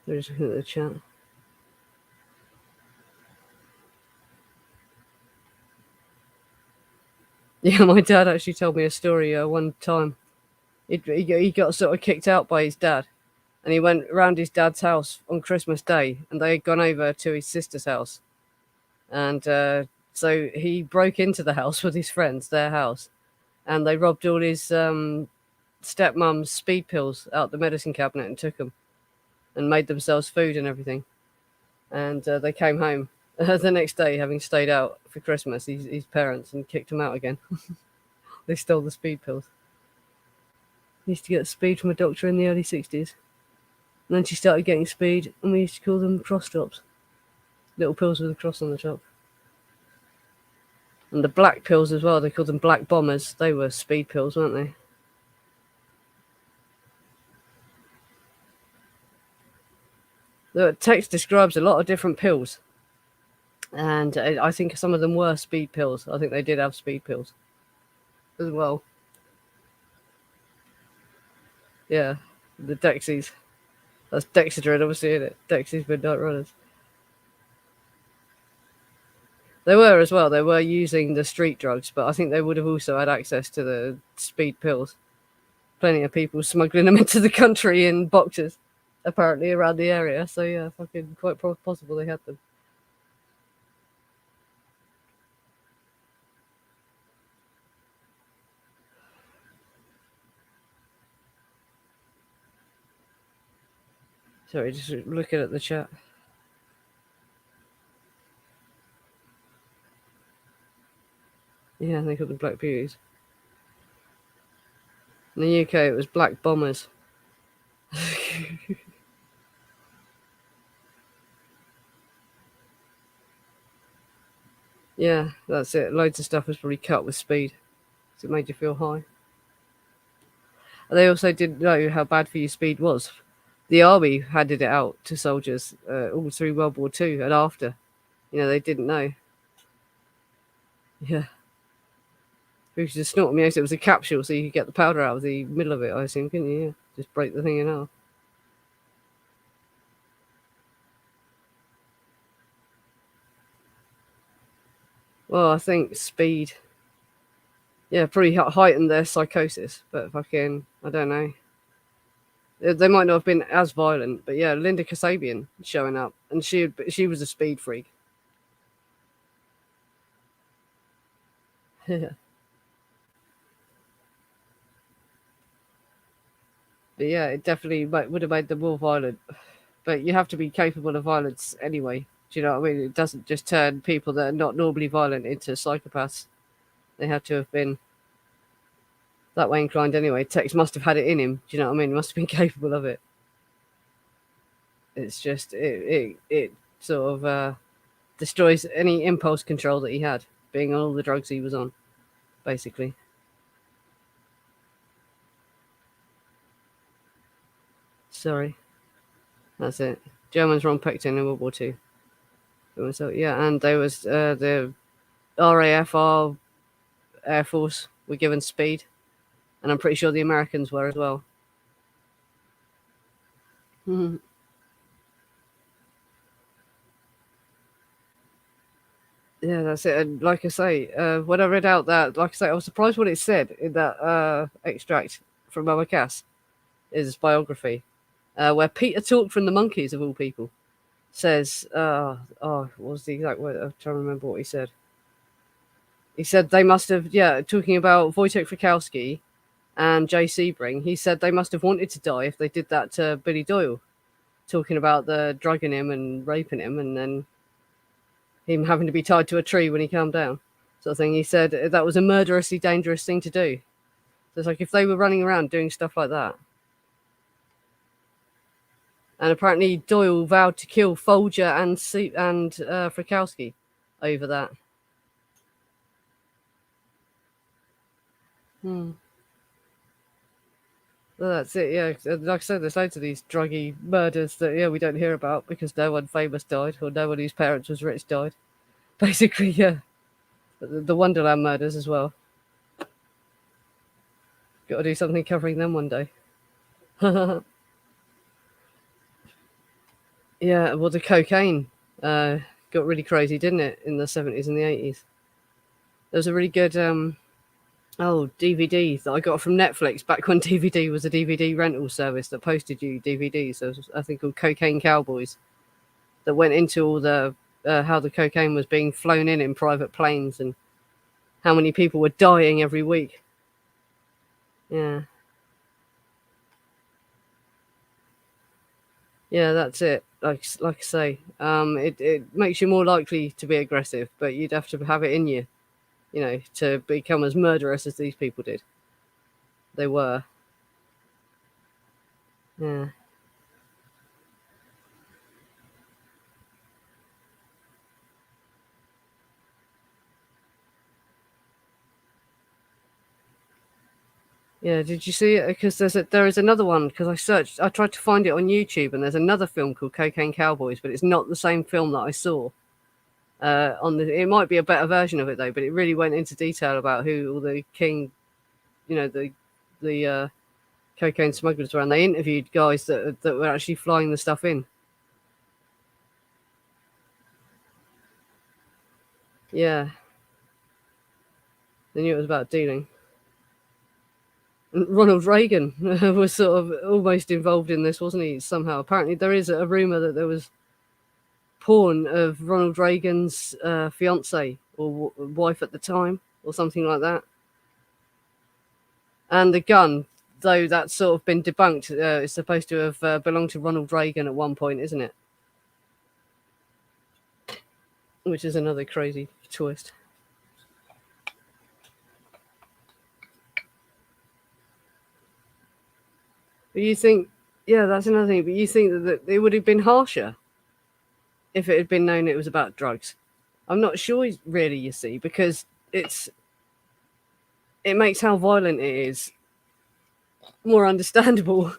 They're just looking at the chat. Yeah, my dad actually told me a story one time. He got sort of kicked out by his dad, and he went round his dad's house on Christmas Day, and they had gone over to his sister's house, and so he broke into the house with his friends, their house, and they robbed all his stepmom's speed pills out the medicine cabinet and took them, and made themselves food and everything. And they came home the next day, having stayed out for Christmas, his parents, and kicked him out again. They stole the speed pills. He used to get speed from a doctor in the early 60s. And then she started getting speed, and we used to call them cross drops. Little pills with a cross on the top. And the black pills as well, they called them black bombers. They were speed pills, weren't they? The text describes a lot of different pills. And I think some of them were speed pills. I think they did have speed pills as well. Yeah, the Dexies. That's Dexedrine, obviously, isn't it? Dexys Midnight Runners. They were as well. They were using the street drugs, but I think they would have also had access to the speed pills. Plenty of people smuggling them into the country in boxes, apparently, around the area. So, yeah, fucking quite possible they had them. Sorry, just looking at the chat. Yeah, they called them Black Beauties. In the UK, it was Black Bombers. Yeah, that's it. Loads of stuff was probably cut with speed, so it made you feel high. And they also didn't know how bad for you speed was. The army handed it out to soldiers all through World War Two and after. They didn't know. Yeah. We could just snort them. Yes, it was a capsule, so you could get the powder out of the middle of it, I assume, couldn't you? Yeah. Just break the thing in half. Well, I think speed, yeah, probably heightened their psychosis, but fucking, I don't know. They might not have been as violent, but yeah, Linda Kasabian showing up, and she was a speed freak. But yeah, it definitely would have made them more violent. But you have to be capable of violence anyway. Do you know what I mean? It doesn't just turn people that are not normally violent into psychopaths. They have to have been that way inclined anyway. Tex must have had it in him. Do you know what I mean? He must have been capable of it. It's just it sort of destroys any impulse control that he had, being on all the drugs he was on. basically. Sorry, that's it. Germans were on Pectin in World War Two. So yeah, and there was the RAF, our Air Force, were given speed, and I'm pretty sure the Americans were as well. Mhm. Yeah, that's it. And like I say, when I read out that, like I say, I was surprised what it said in that extract from Mama Cass, his biography, where Peter talked from the Monkeys, of all people, says, what was the exact word? I'm trying to remember what he said. He said they must have, yeah, talking about Wojciech Frykowski and Jay Sebring, he said they must have wanted to die if they did that to Billy Doyle, talking about the drugging him and raping him, and then him having to be tied to a tree when he calmed down, sort of thing. He said that was a murderously dangerous thing to do. So it's like if they were running around doing stuff like that. And apparently Doyle vowed to kill Folger and Frykowski over that. Hmm. Well, that's it, yeah. Like I said, there's loads of these druggy murders that, yeah, we don't hear about because no one famous died or no one whose parents was rich died. Basically, yeah. The Wonderland murders as well. Got to do something covering them one day. Yeah, well, the cocaine got really crazy, didn't it, in the 70s and the 80s? There was a really good DVD that I got from Netflix back when DVD was a DVD rental service that posted you DVDs. There was, I think, called Cocaine Cowboys, that went into all the how the cocaine was being flown in private planes and how many people were dying every week. Yeah, yeah, that's it. Like I say, it makes you more likely to be aggressive, but you'd have to have it in you, to become as murderous as these people did. They were. Yeah. Yeah, did you see it? Because there is another one. Because I tried to find it on YouTube, and there's another film called Cocaine Cowboys, but it's not the same film that I saw. It might be a better version of it though, but it really went into detail about who all the the cocaine smugglers were, and they interviewed guys that were actually flying the stuff in. Yeah, they knew it was about dealing. And Ronald Reagan was sort of almost involved in this, wasn't he? Somehow, apparently, there is a rumor that there was porn of Ronald Reagan's fiance or wife at the time, or something like that. And the gun, though that's sort of been debunked, is supposed to have belonged to Ronald Reagan at one point, isn't it? Which is another crazy twist. But you think, yeah, that's another thing. But you think that it would have been harsher if it had been known it was about drugs. I'm not sure, really. You see, because it makes how violent it is more understandable.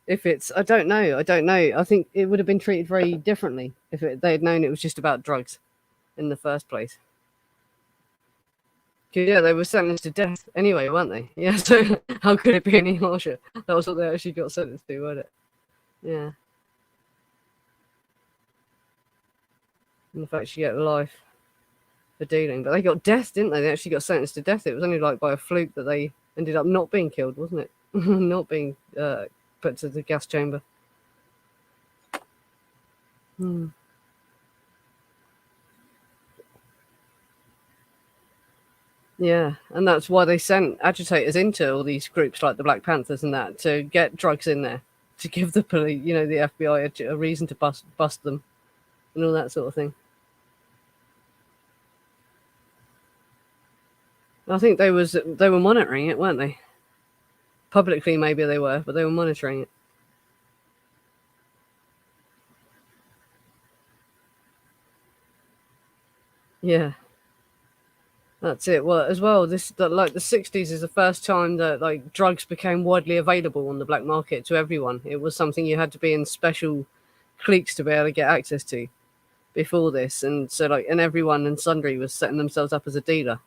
If it's, I don't know. I think it would have been treated very differently if they had known it was just about drugs in the first place. 'Cause, yeah, they were sentenced to death anyway, weren't they? Yeah, so how could it be any harsher? That was what they actually got sentenced to, wasn't it? Yeah, and the fact you get life for dealing, but they got death, didn't they? They actually got sentenced to death. It was only like by a fluke that they ended up not being killed, wasn't it? Not being put to the gas chamber. Hmm. Yeah, and that's why they sent agitators into all these groups like the Black Panthers and that to get drugs in there, to give the police, the FBI a reason to bust them and all that sort of thing. I think they were monitoring it, weren't they? Publicly, maybe they were, but they were monitoring it. Yeah, That's it. Well, as well, like the 60s is the first time that like drugs became widely available on the black market to everyone. It was something you had to be in special cliques to be able to get access to before this, and so like, and everyone and sundry was setting themselves up as a dealer.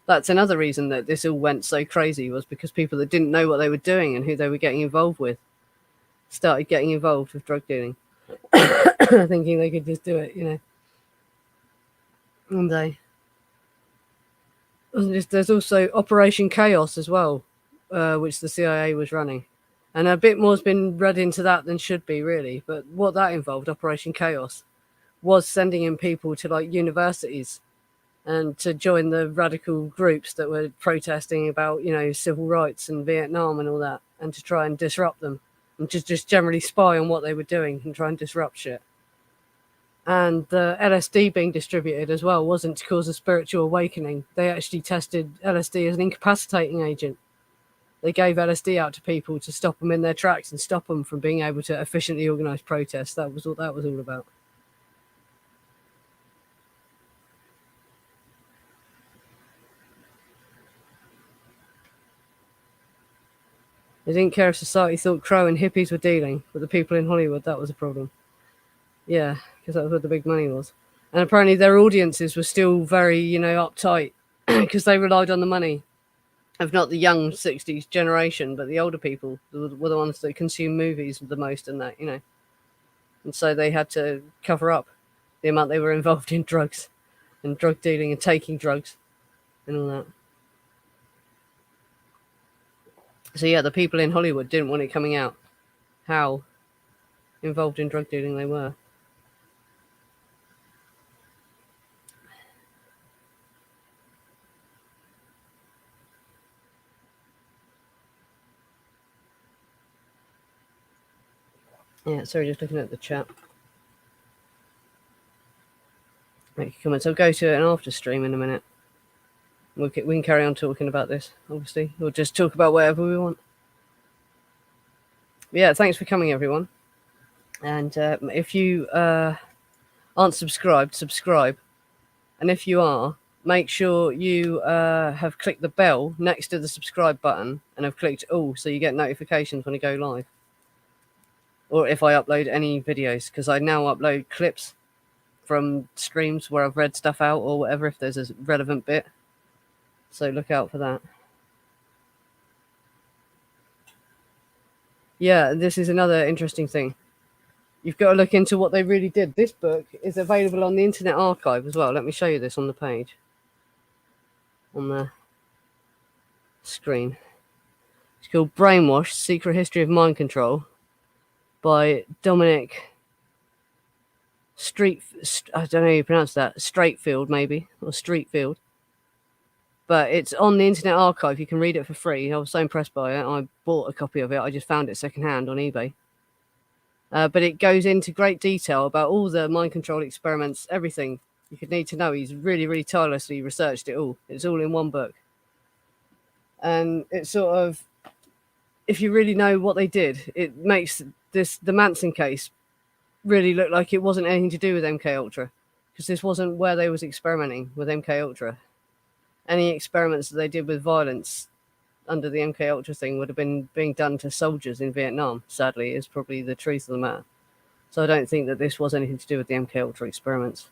That's another reason that this all went so crazy, was because people that didn't know what they were doing and who they were getting involved with started getting involved with drug dealing, thinking they could just do it, And there's also Operation Chaos as well, which the CIA was running. And a bit more's been read into that than should be, really. But what that involved, Operation Chaos, was sending in people to like universities and to join the radical groups that were protesting about, civil rights and Vietnam and all that, and to try and disrupt them, and just generally spy on what they were doing and try and disrupt shit. And the LSD being distributed as well wasn't to cause a spiritual awakening. They actually tested LSD as an incapacitating agent. They gave LSD out to people to stop them in their tracks and stop them from being able to efficiently organise protests. That was what that was all about. They didn't care if society thought Crowe and hippies were dealing, but the people in Hollywood, that was a problem. Yeah, because that was where the big money was. And apparently their audiences were still very, uptight because they relied on the money. Of not the young 60s generation, but the older people were the ones that consume movies the most and that, And so they had to cover up the amount they were involved in drugs and drug dealing and taking drugs and all that. So yeah, the people in Hollywood didn't want it coming out how involved in drug dealing they were. Yeah, sorry, just looking at the chat. Make comments. I'll go to an after stream in a minute. We can carry on talking about this, obviously. We'll just talk about whatever we want. But yeah, thanks for coming, everyone. And if you aren't subscribed, subscribe. And if you are, make sure you have clicked the bell next to the subscribe button and have clicked all, so you get notifications when I go live. Or if I upload any videos, because I now upload clips from streams where I've read stuff out or whatever, if there's a relevant bit. So look out for that. Yeah, this is another interesting thing. You've got to look into what they really did. This book is available on the Internet Archive as well. Let me show you this on the page, on the screen. It's called Brainwash, Secret History of Mind Control by Dominic I don't know how you pronounce that, Straightfield maybe, or Streetfield. But it's on the Internet Archive. You can read it for free. I was so impressed by it. I bought a copy of it. I just found it secondhand on eBay. But it goes into great detail about all the mind control experiments, everything you could need to know. He's really, really tirelessly researched it all. It's all in one book. And it's sort of, if you really know what they did, it makes the Manson case really look like it wasn't anything to do with MK Ultra, because this wasn't where they was experimenting with MK Ultra. Any experiments that they did with violence under the MK Ultra thing would have been being done to soldiers in Vietnam. Sadly, is probably the truth of the matter. So I don't think that this was anything to do with the MK Ultra experiments.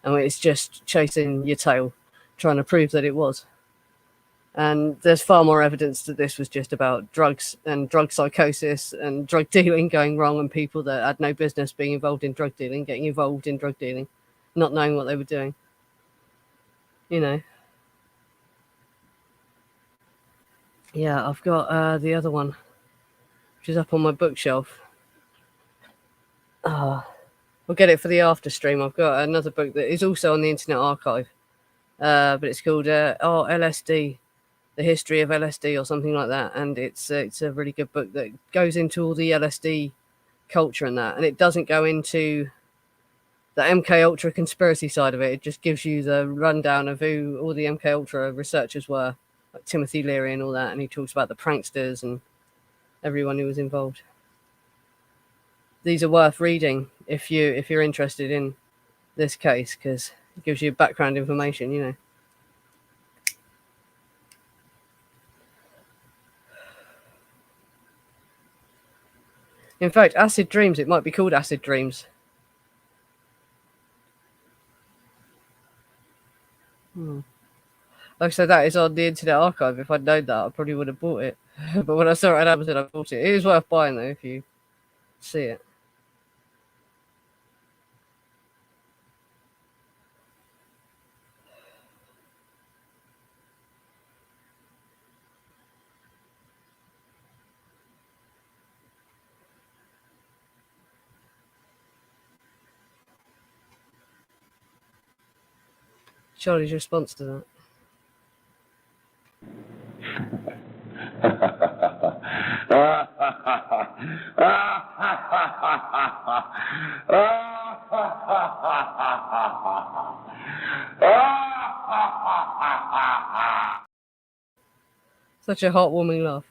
I mean, it's just chasing your tail, trying to prove that it was. And there's far more evidence that this was just about drugs and drug psychosis and drug dealing going wrong, and people that had no business being involved in drug dealing, getting involved in drug dealing, not knowing what they were doing. Yeah, I've got the other one, which is up on my bookshelf. We'll get it for the after stream. I've got another book that is also on the Internet Archive, but it's called LSD, The History of LSD or something like that. And it's a really good book that goes into all the LSD culture and that. And it doesn't go into the MK Ultra conspiracy side of it. It just gives you the rundown of who all the MK Ultra researchers were, like Timothy Leary and all that. And he talks about the pranksters and everyone who was involved. These are worth reading if you're interested in this case, because it gives you background information, In fact, Acid Dreams, it might be called Acid Dreams. Like I said, that is on the Internet Archive. If I'd known that, I probably would have bought it. But when I saw it on Amazon, I bought it. It is worth buying, though, if you see it. Charlie's response to that. Such a heartwarming laugh.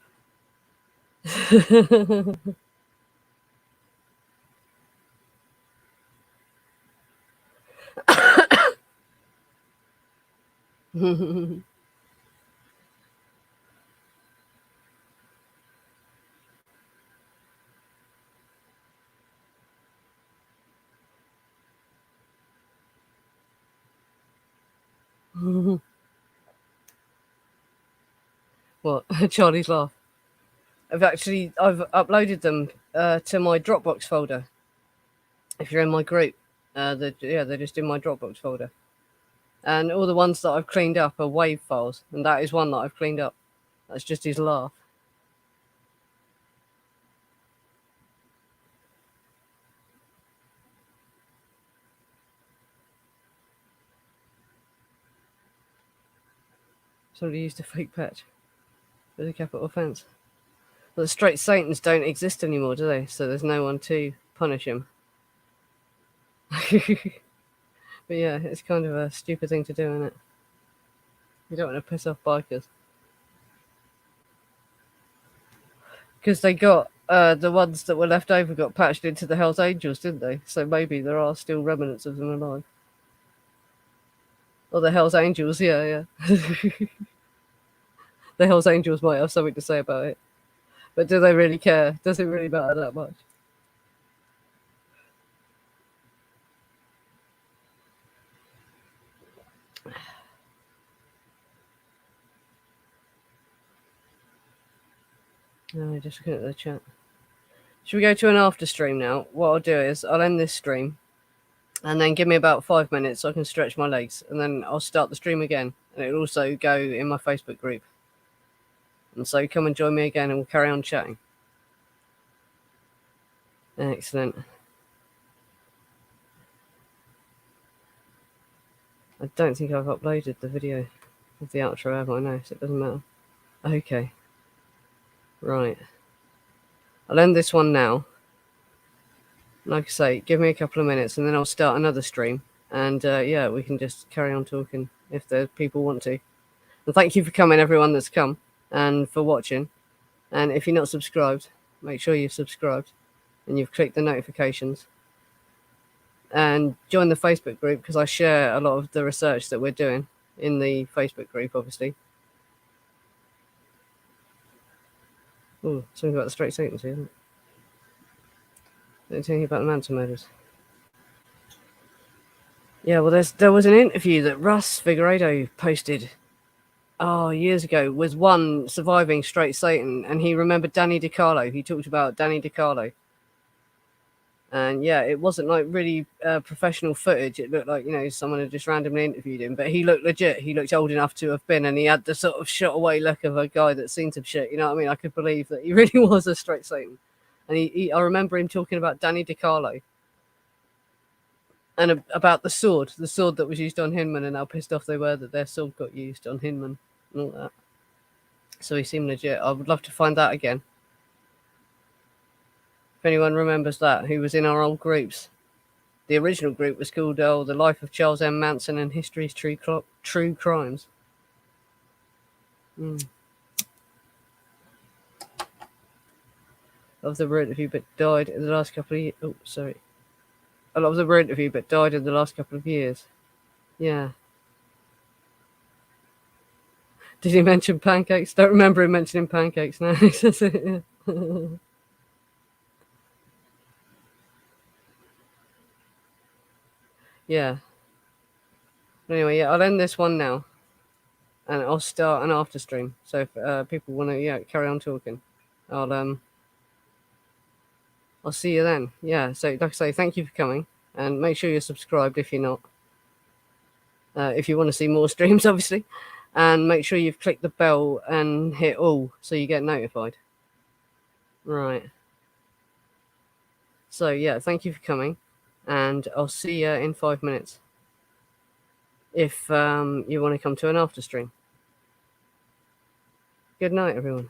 What? Charlie's laugh. I've uploaded them to my Dropbox folder. If you're in my group, they're just in my Dropbox folder. And all the ones that I've cleaned up are WAV files, and that is one that I've cleaned up. That's just his laugh. Somebody used a fake patch with a capital offence. But the straight Satans don't exist anymore, do they? So there's no one to punish him. But yeah, it's kind of a stupid thing to do, isn't it? You don't want to piss off bikers. Because they got, the ones that were left over got patched into the Hells Angels, didn't they? So maybe there are still remnants of them alive. Or the Hells Angels, yeah. The Hells Angels might have something to say about it. But do they really care? Does it really matter that much? No, just looking at the chat. Should we go to an after stream now? What I'll do is I'll end this stream and then give me about 5 minutes so I can stretch my legs, and then I'll start the stream again, and it'll also go in my Facebook group. And so come and join me again and we'll carry on chatting. Excellent. I don't think I've uploaded the video of the outro, have I? No, so it doesn't matter. Okay. Right. I'll end this one now. Like I say, give me a couple of minutes and then I'll start another stream. And yeah, we can just carry on talking if the people want to. And thank you for coming, everyone that's come, and for watching. And if you're not subscribed, make sure you've subscribed and you've clicked the notifications. And join the Facebook group, because I share a lot of the research that we're doing in the Facebook group, obviously. Oh, something about the straight Satans here, isn't it? They're talking about the Manson murders. Yeah, well, there was an interview that Russ Figueiredo posted years ago with one surviving straight Satan, and he remembered Danny DiCarlo. He talked about Danny DiCarlo. And yeah, it wasn't like really professional footage. It looked like, someone had just randomly interviewed him, but he looked legit. He looked old enough to have been, and he had the sort of shot away look of a guy that's seen some shit. You know what I mean? I could believe that he really was a straight Satan. And I remember him talking about Danny DiCarlo and about the sword that was used on Hinman, and how pissed off they were that their sword got used on Hinman and all that. So he seemed legit. I would love to find that again. If anyone remembers that, who was in our old groups. The original group was called The Life of Charles M. Manson and History's True Crimes. Love the interview, but died in the last couple of years. Oh, sorry. I love the interview, but died in the last couple of years. Yeah. Did he mention pancakes? Don't remember him mentioning pancakes now. Yeah. Anyway, yeah, I'll end this one now, and I'll start an after stream. So if people want to carry on talking, I'll um I'll see you then. Yeah. So like I say, thank you for coming, and make sure you're subscribed if you're not. If you want to see more streams, obviously, and make sure you've clicked the bell and hit all so you get notified. Right. So yeah, thank you for coming, and I'll see you in 5 minutes. If you want to come to an after stream. Good night, everyone.